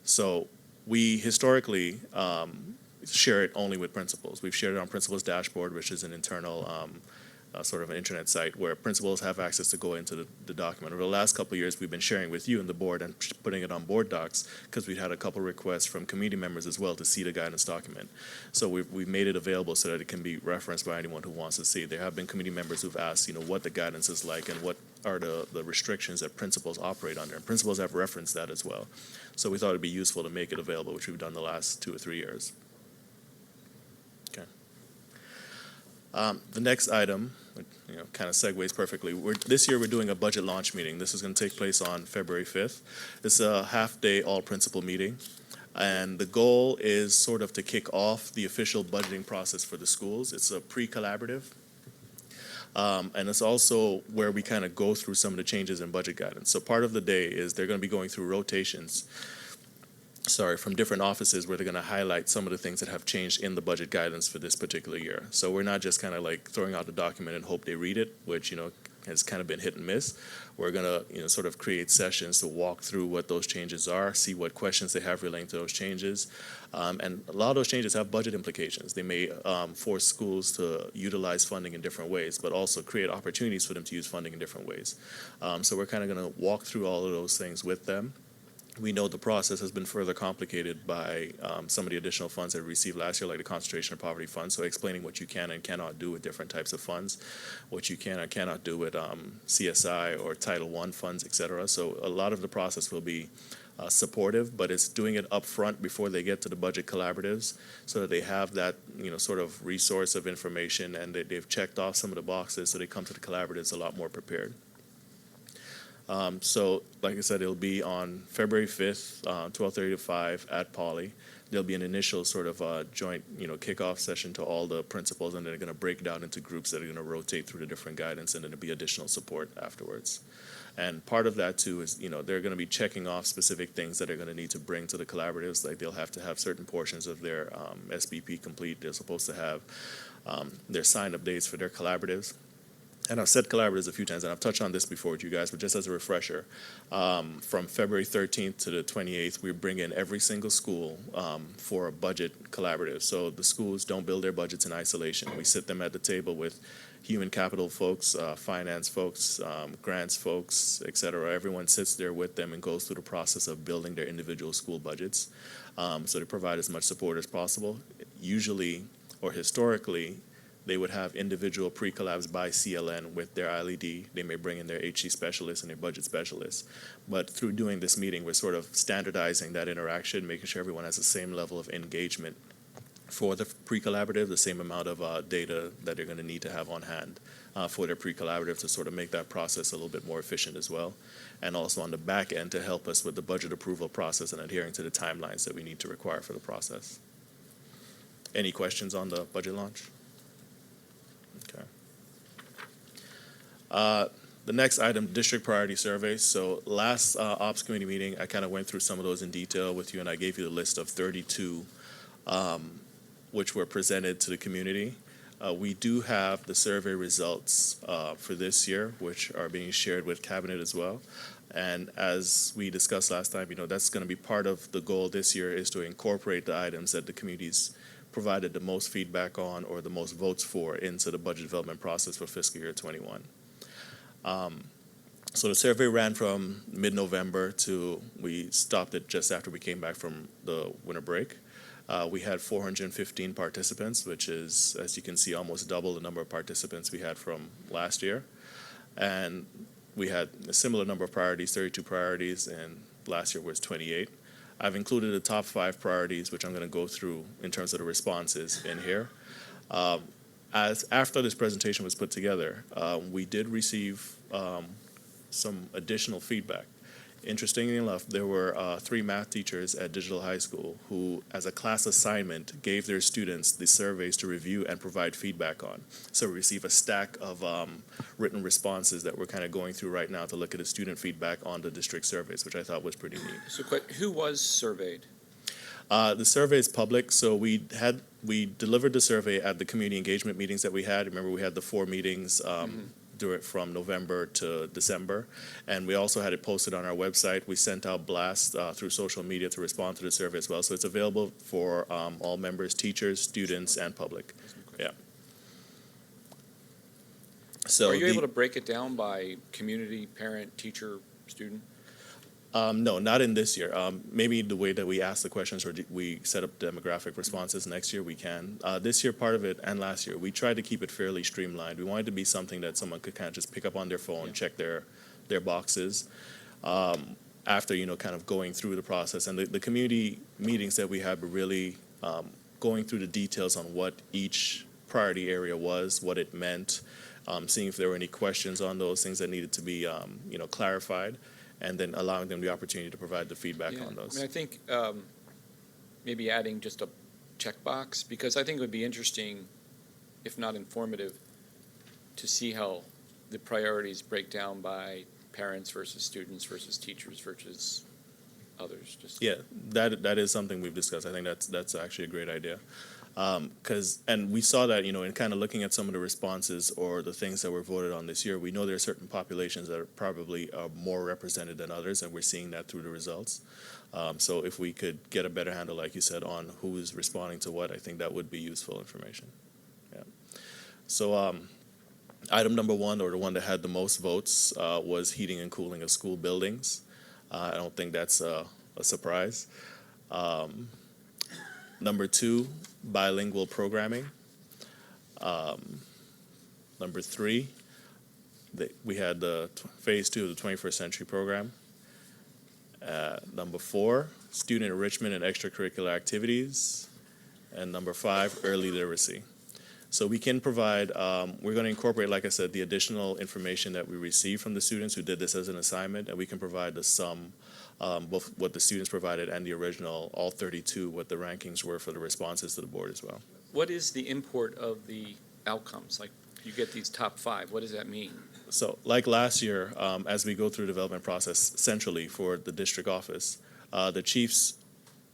So we historically share it only with principals. We've shared it on Principals Dashboard, which is an internal sort of an internet site where principals have access to go into the document. Over the last couple of years, we've been sharing with you and the board and putting it on board docs because we've had a couple requests from committee members as well to see the guidance document. So we've made it available so that it can be referenced by anyone who wants to see. There have been committee members who've asked, what the guidance is like and what are the restrictions that principals operate under. And principals have referenced that as well. So we thought it'd be useful to make it available, which we've done the last 2 or 3 years. Okay. The next item, kind of segues perfectly. This year, we're doing a budget launch meeting. This is going to take place on February 5th. It's a half-day all-principal meeting. And the goal is sort of to kick off the official budgeting process for the schools. It's a pre-collaborative. And it's also where we kind of go through some of the changes in budget guidance. So part of the day is they're going to be going through rotations, from different offices where they're going to highlight some of the things that have changed in the budget guidance for this particular year. So we're not just kind of like throwing out the document and hope they read it, which, has kind of been hit and miss. We're going to, sort of create sessions to walk through what those changes are, see what questions they have relating to those changes. And a lot of those changes have budget implications. They may force schools to utilize funding in different ways, but also create opportunities for them to use funding in different ways. So we're kind of going to walk through all of those things with them. We know the process has been further complicated by some of the additional funds that we received last year, like the concentration of poverty fund. So explaining what you can and cannot do with different types of funds, what you can and cannot do with CSI or Title I funds, et cetera. So a lot of the process will be supportive, but it's doing it up front before they get to the budget collaboratives so that they have that, sort of resource of information and that they've checked off some of the boxes so they come to the collaboratives a lot more prepared. So, like I said, it'll be on February 5th, 12:30 to 5 at Poly. There'll be an initial sort of joint, kickoff session to all the principals, and they're going to break down into groups that are going to rotate through the different guidance, and then there'll be additional support afterwards. And part of that, too, is, they're going to be checking off specific things that they're going to need to bring to the collaboratives. Like they'll have to have certain portions of their SBP complete. They're supposed to have their sign-up dates for their collaboratives. And I've said collaboratives a few times, and I've touched on this before with you guys, but just as a refresher, from February 13th to the 28th, we bring in every single school for a budget collaborative. So the schools don't build their budgets in isolation. We sit them at the table with human capital folks, finance folks, grants folks, et cetera. Everyone sits there with them and goes through the process of building their individual school budgets. So they provide as much support as possible. Usually, or historically, they would have individual pre-collabs by CLN with their ILED. They may bring in their HC specialists and their budget specialists. But through doing this meeting, we're sort of standardizing that interaction, making sure everyone has the same level of engagement for the pre-collaborative, the same amount of data that they're going to need to have on hand for their pre-collaborative to sort of make that process a little bit more efficient as well. And also on the back end to help us with the budget approval process and adhering to the timelines that we need to require for the process. Any questions on the budget launch? Okay. The next item, district priority surveys. So last ops committee meeting, I kind of went through some of those in detail with you, and I gave you the list of 32 which were presented to the community. We do have the survey results for this year, which are being shared with Cabinet as well. And as we discussed last time, that's going to be part of the goal this year is to incorporate the items that the communities provided the most feedback on or the most votes for into the budget development process for fiscal year 21. So the survey ran from mid-November to we stopped it just after we came back from the winter break. We had 415 participants, which is, as you can see, almost double the number of participants we had from last year. And we had a similar number of priorities, 32 priorities, and last year was 28. I've included the top 5 priorities, which I'm going to go through in terms of the responses in here. As after this presentation was put together, we did receive some additional feedback. Interestingly enough, there were 3 math teachers at Digital High School who, as a class assignment, gave their students the surveys to review and provide feedback on. So we received a stack of written responses that we're kind of going through right now to look at the student feedback on the district surveys, which I thought was pretty neat. So who was surveyed? The survey is public, so we delivered the survey at the community engagement meetings that we had. Remember, we had the 4 meetings from November to December, and we also had it posted on our website. We sent out blasts through social media to respond to the survey as well, so it's available for all members, teachers, students, and public. Yeah. So are you able to break it down by community, parent, teacher, student? No, not in this year. Maybe the way that we ask the questions or we set up demographic responses next year, we can. This year, part of it, and last year, we tried to keep it fairly streamlined. We wanted to be something that someone could kind of just pick up on their phone, check their boxes after, kind of going through the process. And the community meetings that we had were really going through the details on what each priority area was, what it meant, seeing if there were any questions on those things that needed to be, clarified, and then allowing them the opportunity to provide the feedback Yeah, on those. I mean, I think maybe adding just a checkbox, because I think it would be interesting, if not informative, to see how the priorities break down by parents versus students versus teachers versus others, just. Yeah, that is something we've discussed. I think that's actually a great idea. And we saw that, in kind of looking at some of the responses or the things that were voted on this year, we know there are certain populations that are probably more represented than others, and we're seeing that through the results. So if we could get a better handle, like you said, on who is responding to what, I think that would be useful information. Yeah. So item number one, or the one that had the most votes, was heating and cooling of school buildings. I don't think that's a surprise. Number two, bilingual programming. Number three, we had the phase 2 of the 21st century program. Number 4, student enrichment and extracurricular activities. And number 5, early literacy. So we can provide, we're going to incorporate, like I said, the additional information that we received from the students who did this as an assignment, and we can provide the sum, both what the students provided and the original, all 32, what the rankings were for the responses to the board as well. What is the import of the outcomes? Like, you get these top 5, what does that mean? So like last year, as we go through the development process centrally for the district office, the chiefs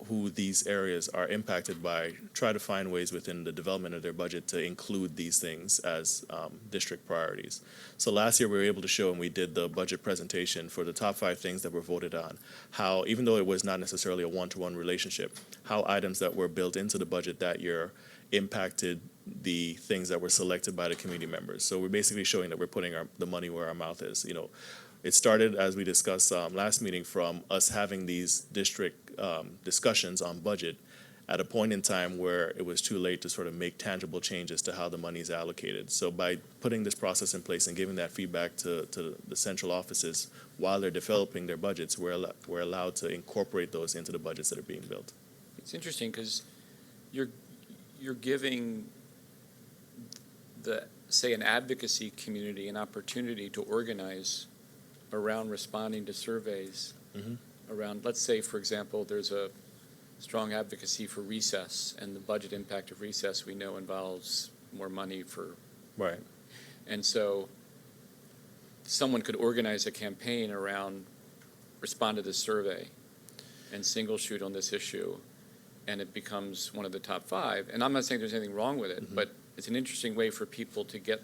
who these areas are impacted by try to find ways within the development of their budget to include these things as district priorities. So last year we were able to show, and we did the budget presentation for the top 5 things that were voted on, how even though it was not necessarily a one-to-one relationship, how items that were built into the budget that year impacted the things that were selected by the community members. So we're basically showing that we're putting the money where our mouth is. It started, as we discussed last meeting, from us having these district discussions on budget at a point in time where it was too late to sort of make tangible changes to how the money is allocated. So by putting this process in place and giving that feedback to the central offices while they're developing their budgets, we're allowed to incorporate those into the budgets that are being built. It's interesting because you're giving an advocacy community an opportunity to organize around responding to surveys, around, let's say, for example, there's a strong advocacy for recess, and the budget impact of recess we know involves more money for. Right. And so someone could organize a campaign around respond to this survey and single shoot on this issue, and it becomes one of the top 5. And I'm not saying there's anything wrong with it, but it's an interesting way for people to get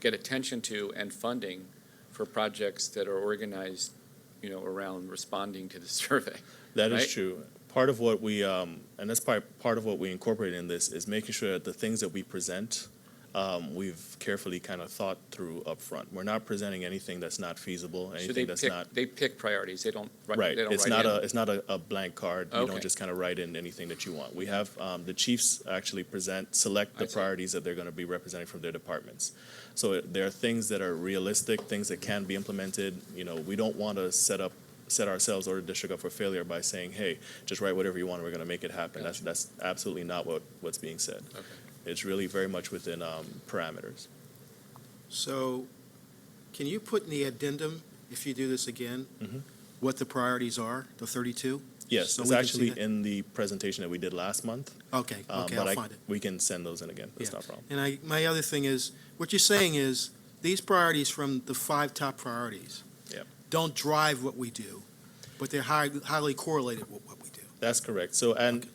attention to and funding for projects that are organized, around responding to the survey. That right? is true. Part of what we, and that's part of what we incorporate in this, is making sure that the things that we present, we've carefully kind of thought through up front. We're not presenting anything that's not feasible, anything that's not. They pick priorities. They don't write. Right. They don't It's write not in. it's not a blank card. You Okay. don't just kind of write in anything that you want. We have the chiefs actually select the I see. priorities that they're going to be representing from their departments. So there are things that are realistic, things that can be implemented. We don't want to set ourselves or the district up for failure by saying, hey, just write whatever you want, we're going to make it happen. Gotcha. That's absolutely not what's being said. Okay. It's really very much within parameters. So can you put in the addendum, if you do this again, Mhm. what the priorities are, the 32? Yes, So it's we can see actually that? in the presentation that we did last month. Okay, But I'll find it. we can send those in again. That's Yeah. not a problem. And my other thing is, what you're saying is, these priorities from the 5 top priorities Yep. don't drive what we do, but they're highly correlated with what we do. That's correct. So, and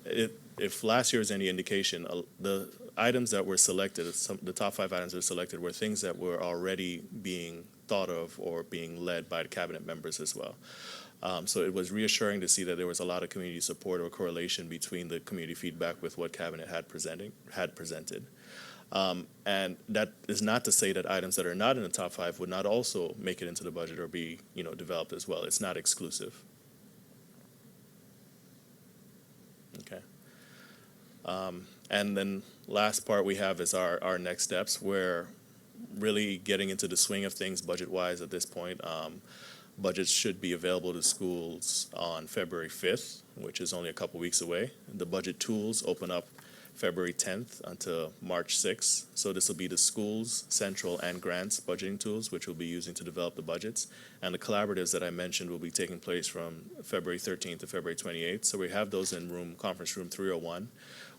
if last year is any indication, the items that were selected, the top 5 items that were selected were things that were already being thought of or being led by the cabinet members as well. So it was reassuring to see that there was a lot of community support or correlation between the community feedback with what cabinet had presented. And that is not to say that items that are not in the top 5 would not also make it into the budget or be, developed as well. It's not exclusive. Okay. And then last part we have is our next steps. We're really getting into the swing of things budget-wise at this point. Budgets should be available to schools on February 5th, which is only a couple weeks away. The budget tools open up February 10th until March 6th. So this will be the schools, central, and grants budgeting tools, which we'll be using to develop the budgets. And the collaboratives that I mentioned will be taking place from February 13th to February 28th. So we have those in conference room 301.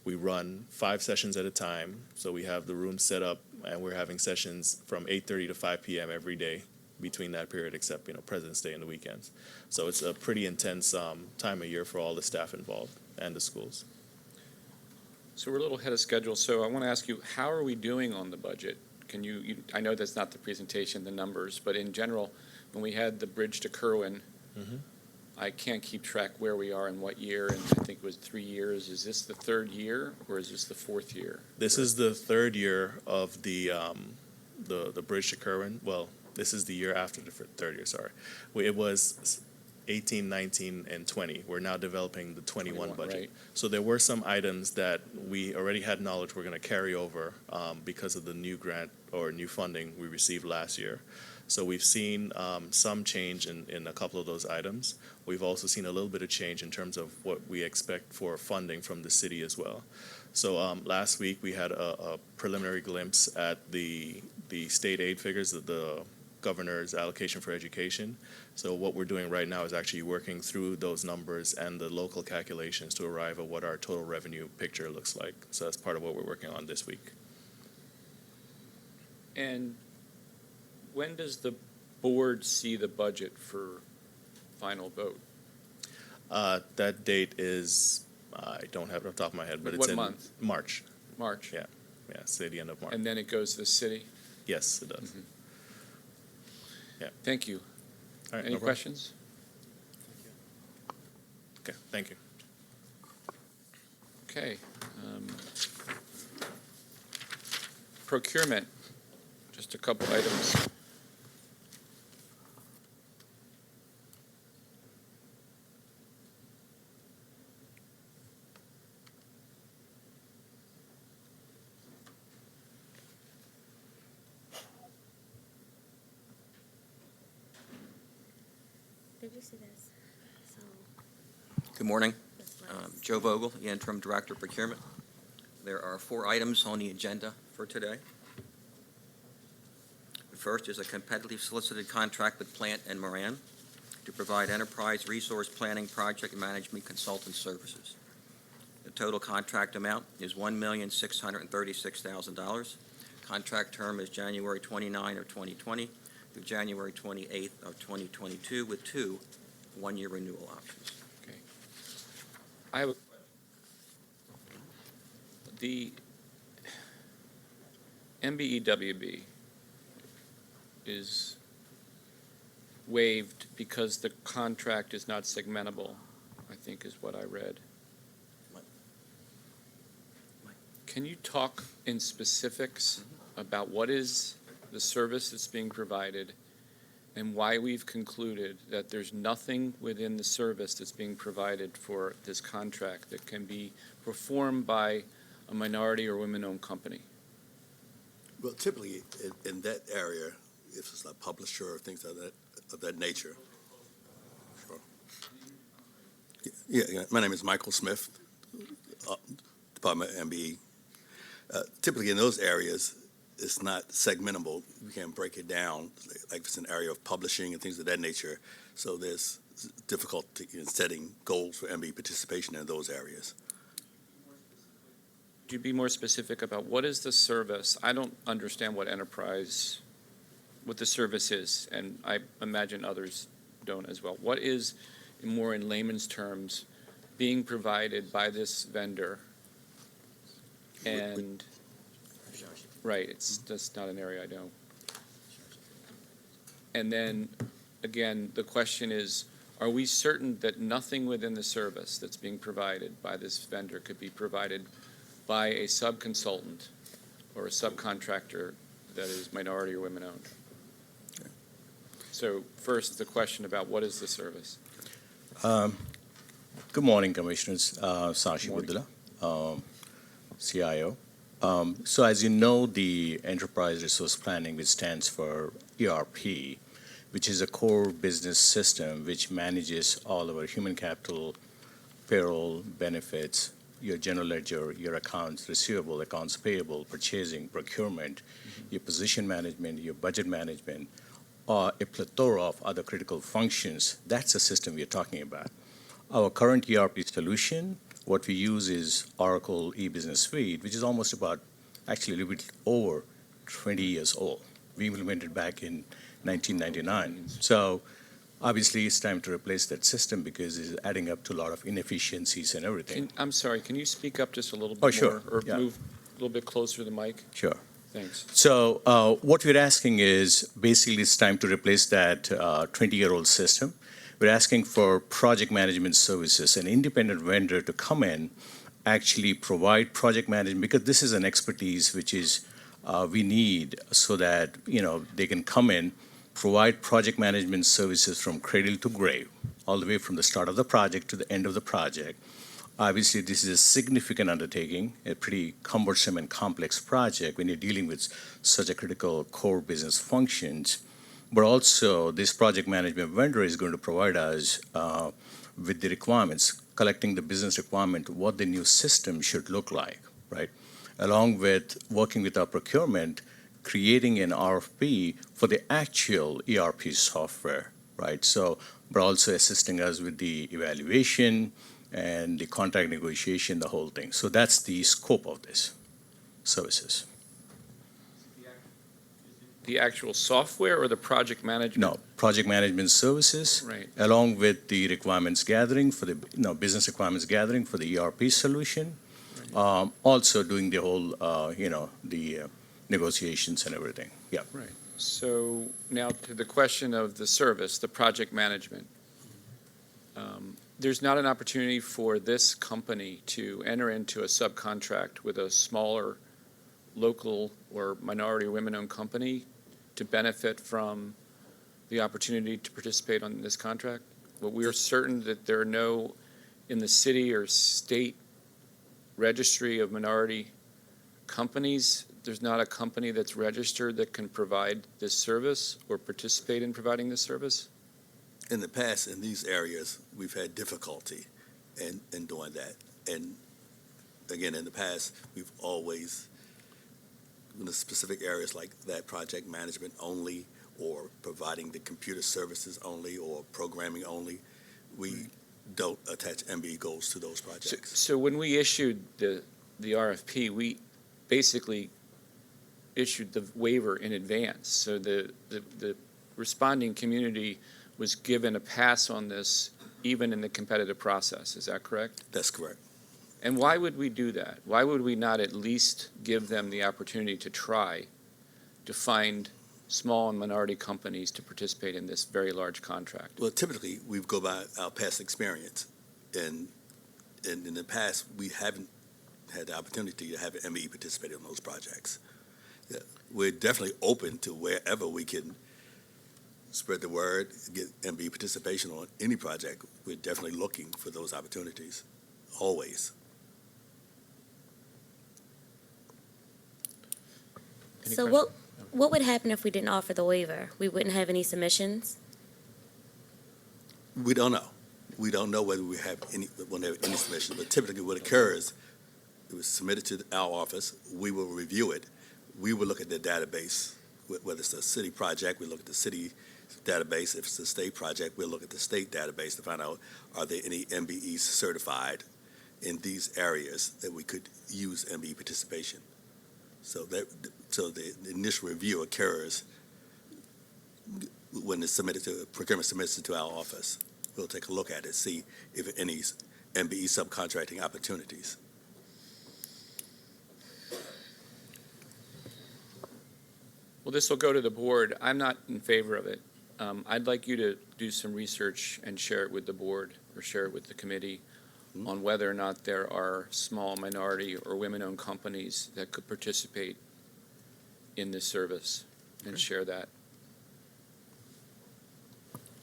We run 5 sessions at a time. So we have the room set up, and we're having sessions from 8:30 to 5 p.m. every day between that period, except, President's Day and the weekends. So it's a pretty intense time of year for all the staff involved and the schools. So we're a little ahead of schedule, so I want to ask you, how are we doing on the budget? Can I know that's not the presentation, the numbers, but in general, when we had the bridge to Kerwin, Mhm. I can't keep track where we are in what year, and I think it was 3 years. Is this the third year, or is this the fourth year? This is the third year of the bridge to Kerwin. Well, this is the year after the third year, sorry. It was 18, 19, and 20. We're now developing the 21 budget. Right. So there were some items that we already had knowledge we're going to carry over because of the new grant or new funding we received last year. So we've seen some change in a couple of those items. We've also seen a little bit of change in terms of what we expect for funding from the city as well. So last week we had a preliminary glimpse at the state aid figures, the governor's allocation for education. So what we're doing right now is actually working through those numbers and the local calculations to arrive at what our total revenue picture looks like. So that's part of what we're working on this week. And when does the board see the budget for final vote? That date is, I don't have it off the top of my head, but it's What in month? March. March? Yeah. Yeah, it's the end of March. And then it goes to the city? Yes, it does. Mhm. Yeah. Thank you. All right, Any no problem. questions? Okay, thank you. Okay. Procurement, just a couple items. Did you see this? So, Good morning. this was- Joe Vogel, the Interim Director of Procurement. There are 4 items on the agenda for today. The first is a competitively solicited contract with Plant and Moran to provide enterprise resource planning project management consultant services. The total contract amount is $1,636,000. Contract term is January 29 of 2020 through January 28th of 2022 with 2 one-year renewal options. I have the MBEWB is waived because the contract is not segmentable, I think is what I read. Can you talk in specifics about what is the service that's being provided and why we've concluded that there's nothing within the service that's being provided for this contract that can be performed by a minority or women-owned company? Well, typically, in that area, if it's a publisher or things of that nature. Sure. Yeah, my name is Michael Smith, Department of MBE. Typically, in those areas, it's not segmentable. You can't break it down, like if it's an area of publishing and things of that nature. So there's difficulty in setting goals for MBE participation in those areas. Could you be more specific about what is the service? I don't understand what the service is, and I imagine others don't as well. What is, more in layman's terms, being provided by this vendor? And, right, it's just not an area I know. And then, again, the question is, are we certain that nothing within the service that's being provided by this vendor could be provided by a sub-consultant or a subcontractor that is minority or women-owned? Okay. So first, the question about what is the service? Good morning, Commissioners. Sashi Morning. Buddula, CIO. So as you know, the Enterprise Resource Planning, which stands for ERP, which is a core business system which manages all of our human capital, payroll, benefits, your general ledger, your accounts receivable, accounts payable, purchasing, procurement, your position management, your budget management, or a plethora of other critical functions. That's the system we're talking about. Our current ERP solution, what we use is Oracle e-business suite, which is almost about, actually a little bit over 20 years old. We implemented back in 1999. So obviously it's time to replace that system because it's adding up to a lot of inefficiencies and everything. I'm sorry, can you speak up just a little bit Oh, sure. more? Or Yeah. move a little bit closer to the mic? Sure. Thanks. So what we're asking is basically it's time to replace that 20-year-old system. We're asking for project management services, an independent vendor to come in, actually provide project management, because this is an expertise which is we need so that, they can come in, provide project management services from cradle to grave, all the way from the start of the project to the end of the project. Obviously, this is a significant undertaking, a pretty cumbersome and complex project when you're dealing with such a critical core business functions. But also, this project management vendor is going to provide us with the requirements, collecting the business requirement, what the new system should look like, right? Along with working with our procurement, creating an RFP for the actual ERP software, right? So, but also assisting us with the evaluation and the contract negotiation, the whole thing. So that's the scope of this services. The actual software or the project management? No, project management services, Right. along with the requirements gathering for the, business requirements gathering for the ERP solution. Also doing the whole, the negotiations and everything. Yeah. Right. So now to the question of the service, the project management. There's not an opportunity for this company to enter into a subcontract with a smaller local or minority women-owned company to benefit from the opportunity to participate on this contract? But we are certain that there are no, in the city or state registry of minority companies, there's not a company that's registered that can provide this service or participate in providing this service? In the past, in these areas, we've had difficulty in doing that. And again, in the past, we've always, in the specific areas like that, project management only, or providing the computer services only, or programming only, we don't attach MBE goals to those projects. So when we issued the RFP, we basically issued the waiver in advance. So the responding community was given a pass on this even in the competitive process. Is that correct? That's correct. And why would we do that? Why would we not at least give them the opportunity to try to find small and minority companies to participate in this very large contract? Well, typically, we go by our past experience. And in the past, we haven't had the opportunity to have an MBE participate in those projects. Yeah, we're definitely open to wherever we can spread the word, get MBE participation on any project. We're definitely looking for those opportunities, always. Any So questions? what would happen if we didn't offer the waiver? We wouldn't have any submissions? We don't know. We don't know whether we have any submissions, but typically what occurs, it was submitted to our office, we will review it, we will look at the database, whether it's a city project, we look at the city database. If it's a state project, we'll look at the state database to find out, are there any MBEs certified in these areas that we could use MBE participation. So the initial review occurs when it's submitted to, procurement submits it to our office. We'll take a look at it, see if any MBE subcontracting opportunities. Well, this will go to the board. I'm not in favor of it. I'd like you to do some research and share it with the board or share it with the committee on whether or not there are small minority or women-owned companies that could participate in this service and share that.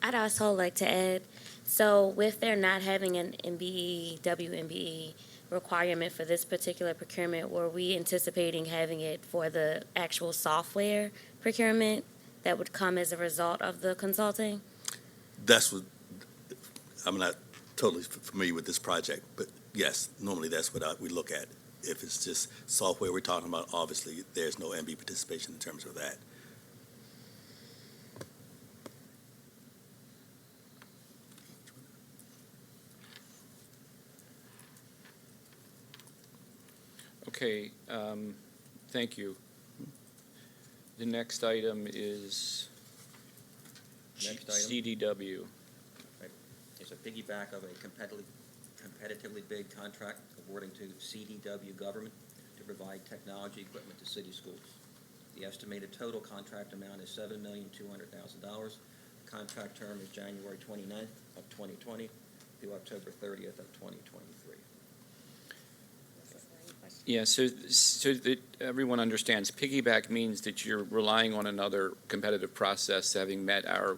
I'd also like to add, so with there not having an MBE, WMBE requirement for this particular procurement, were we anticipating having it for the actual software procurement that would come as a result of the consulting? That's what, I'm not totally familiar with this project, but yes, normally that's what we look at. If it's just software we're talking about, obviously, there's no MB participation in terms of that. Okay, thank you. The next item is Next item. CDW. It's a piggyback of a competitively bid contract awarding to CDW government to provide technology equipment to city schools. The estimated total contract amount is $7,200,000. The contract term is January 29th of 2020 through October 30th of 2023. Yeah, so that everyone understands, piggyback means that you're relying on another competitive process having met our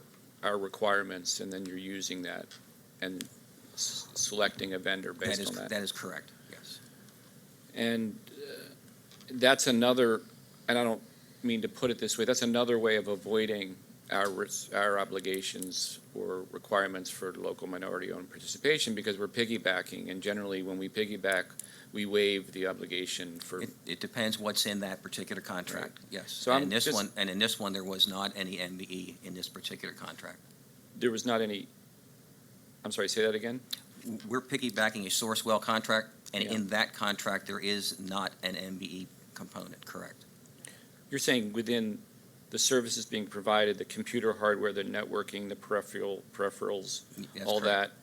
requirements, and then you're using that and selecting a vendor based on that. That is correct, yes. And that's another, and I don't mean to put it this way, that's another way of avoiding our obligations or requirements for local minority-owned participation, because we're piggybacking, and generally when we piggyback, we waive the obligation for. It depends what's in that particular contract, yes. So And I'm in this just- one, and in this one, there was not any MBE in this particular contract. There was not any, I'm sorry, say that again? We're piggybacking a Sourcewell contract, and Yeah. in that contract, there is not an MBE component, correct? You're saying within the services being provided, the computer hardware, the networking, the peripherals, That's all correct.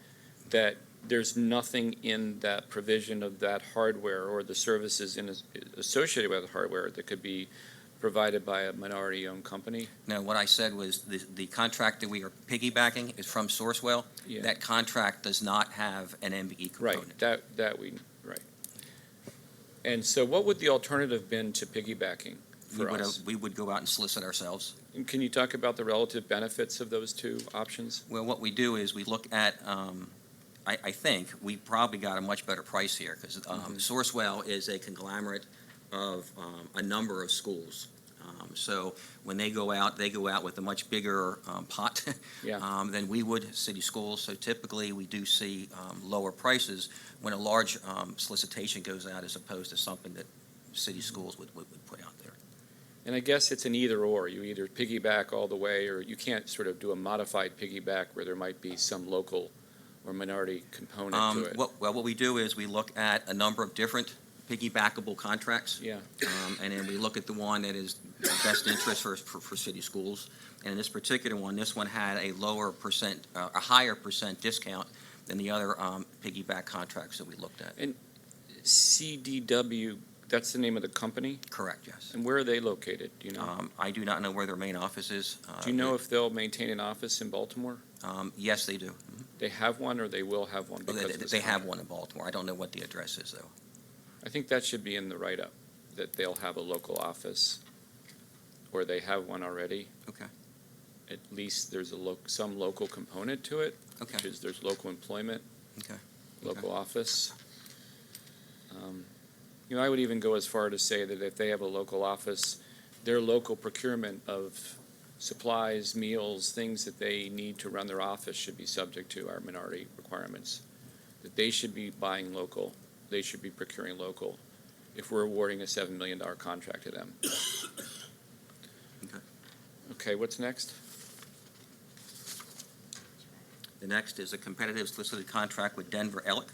that there's nothing in that provision of that hardware or the services associated with the hardware that could be provided by a minority-owned company? No, what I said was the contract that we are piggybacking is from Sourcewell. Yeah. That contract does not have an MBE Right, component. right. And so what would the alternative been to piggybacking We for would, us? we would go out and solicit ourselves. And can you talk about the relative benefits of those two options? Well, what we do is we look at, I think we probably got a much better price here, because Sourcewell is a conglomerate of a number of schools. So when they go out with a much bigger pot Yeah. than we would, city schools. So typically, we do see lower prices when a large solicitation goes out, as opposed to something that city schools would put out there. And I guess it's an either or. You either piggyback all the way, or you can't sort of do a modified piggyback where there might be some local or minority component to it. What we do is we look at a number of different piggybackable contracts. Yeah. And then we look at the one that is the best interest for city schools. And in this particular one, this one had a higher percent discount than the other piggyback contracts that we looked at. CDW, that's the name of the company? Correct, yes. And where are they located? Do you know? I do not know where their main office is. Do you know if they'll maintain an office in Baltimore? Yes, they do. They have one, or they will have one because of this They have contract? one in Baltimore. I don't know what the address is, though. I think that should be in the write-up, that they'll have a local office, or they have one already. Okay. At least there's some local component to it, Okay. which is there's local employment, Okay. local office. I would even go as far to say that if they have a local office, their local procurement of supplies, meals, things that they need to run their office should be subject to our minority requirements. That they should be buying local, they should be procuring local if we're awarding a $7 million contract to them. Okay. Okay, what's next? The next is a competitive solicited contract with Denver Elk,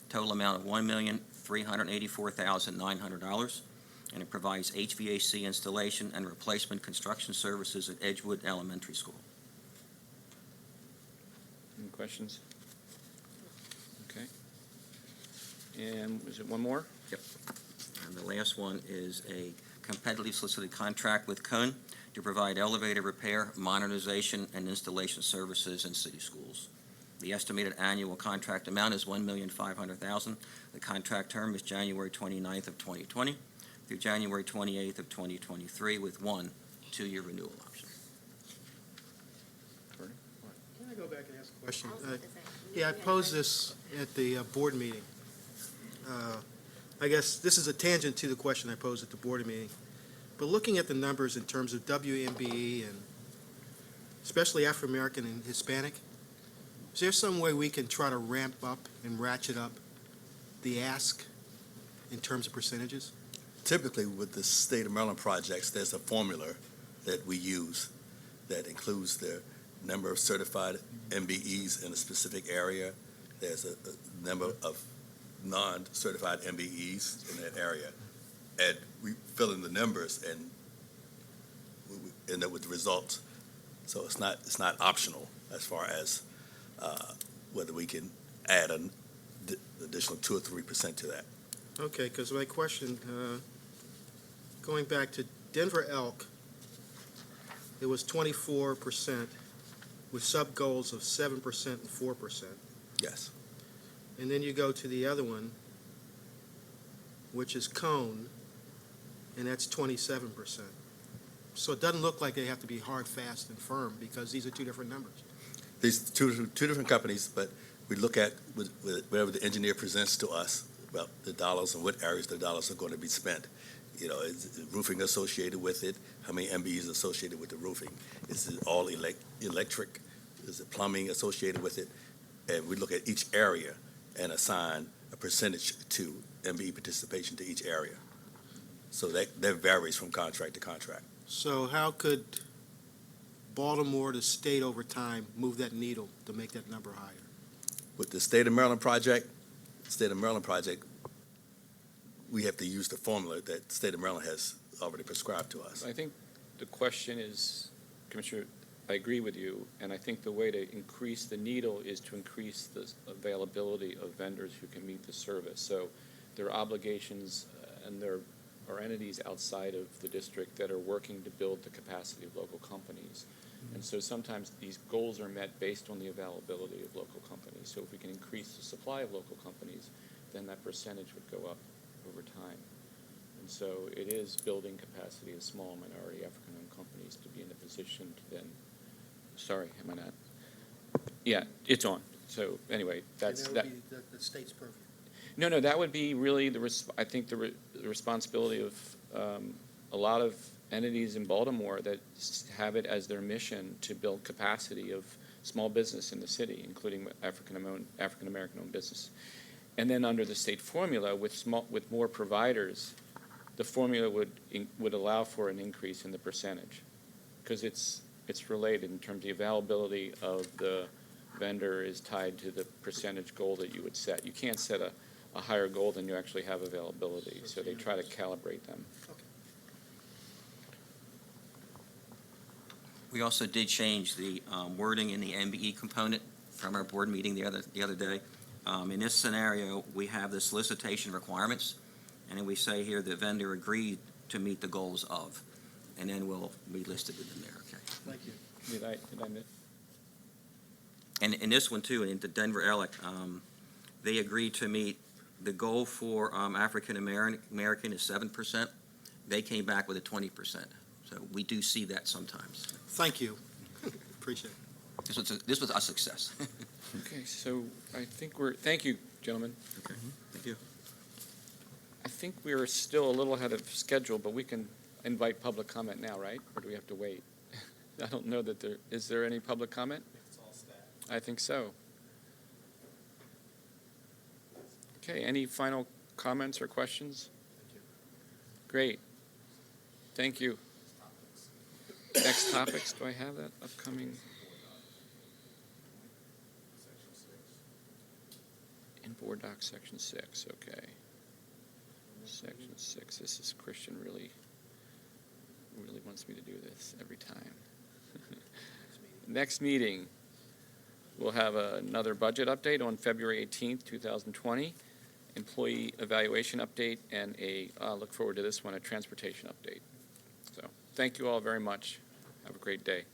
total amount of $1,384,900, and it provides HVAC installation and replacement construction services at Edgewood Elementary School. Any questions? Okay. And was it one more? And the last one is a competitively solicited contract with Cone to provide elevator repair, modernization, and installation services in city schools. The estimated annual contract amount is $1,500,000. The contract term is January 29th of 2020 through January 28th of 2023, with one 2-year renewal option. Can I go back and ask a question? Yeah, I posed this at the board meeting. I guess this is a tangent to the question I posed at the board meeting. But looking at the numbers in terms of WMBE and especially African-American and Hispanic, is there some way we can try to ramp up and ratchet up the ask in terms of percentages? Typically, with the state of Maryland projects, there's a formula that we use that includes the number of certified MBEs in a specific area. There's a number of non-certified MBEs in that area. And we fill in the numbers and we end up with the results. So it's not optional as far as whether we can add an additional 2 or 3% to that. Okay, because my question, going back to Denver Elk, it was 24% with sub-goals of 7% and 4%. Yes. And then you go to the other one, which is Cone, and that's 27%. So it doesn't look like they have to be hard, fast, and firm, because these are two different numbers. These two different companies, but we look at with whatever the engineer presents to us about the dollars and what areas the dollars are going to be spent. You know, is roofing associated with it? How many MBEs associated with the roofing? Is it all electric? Is it plumbing associated with it? And we look at each area and assign a percentage to MBE participation to each area. So that varies from contract to contract. So how could Baltimore, the state, over time, move that needle to make that number higher? With the State of Maryland project, we have to use the formula that the State of Maryland has already prescribed to us. I think the question is, Commissioner, I agree with you, and I think the way to increase the needle is to increase the availability of vendors who can meet the service. So there are obligations and there are entities outside of the district that are working to build the capacity of local companies. And so sometimes these goals are met based on the availability of local companies. So if we can increase the supply of local companies, then that percentage would go up over time. And so it is building capacity of small minority African-owned companies to be in a position to then, sorry, am I not? Yeah, it's on. So anyway, that's that. And that would be the state's purview. No, that would be really I think the responsibility of a lot of entities in Baltimore that have it as their mission to build capacity of small business in the city, including African-American-owned business. And then under the state formula, with more providers, the formula would allow for an increase in the percentage, because it's related in terms of the availability of the vendor is tied to the percentage goal that you would set. You can't set a higher goal than you actually have availability, so they try to calibrate them. We also did change the wording in the MBE component from our board meeting the other day. In this scenario, we have the solicitation requirements, and then we say here the vendor agreed to meet the goals of, and then we listed it in there. Okay. Thank you. Did I miss? And in this one too, in the Denver Elk, they agreed to meet the goal for African American is 7%. They came back with a 20%. So we do see that sometimes. Thank you. Appreciate it. This was a success. Okay, so I think thank you, gentlemen. Okay. Thank you. I think we're still a little ahead of schedule, but we can invite public comment now, right? Or do we have to wait? I don't know that is there any public comment? It's all staff. I think so. Okay, any final comments or questions? Great. Thank you. Next topics, do I have that upcoming? In Board Doc Section 6, okay. Section 6, this is Christian really wants me to do this every time. Next meeting, we'll have another budget update on February 18th, 2020, employee evaluation update, and look forward to this one, a transportation update. So thank you all very much. Have a great day.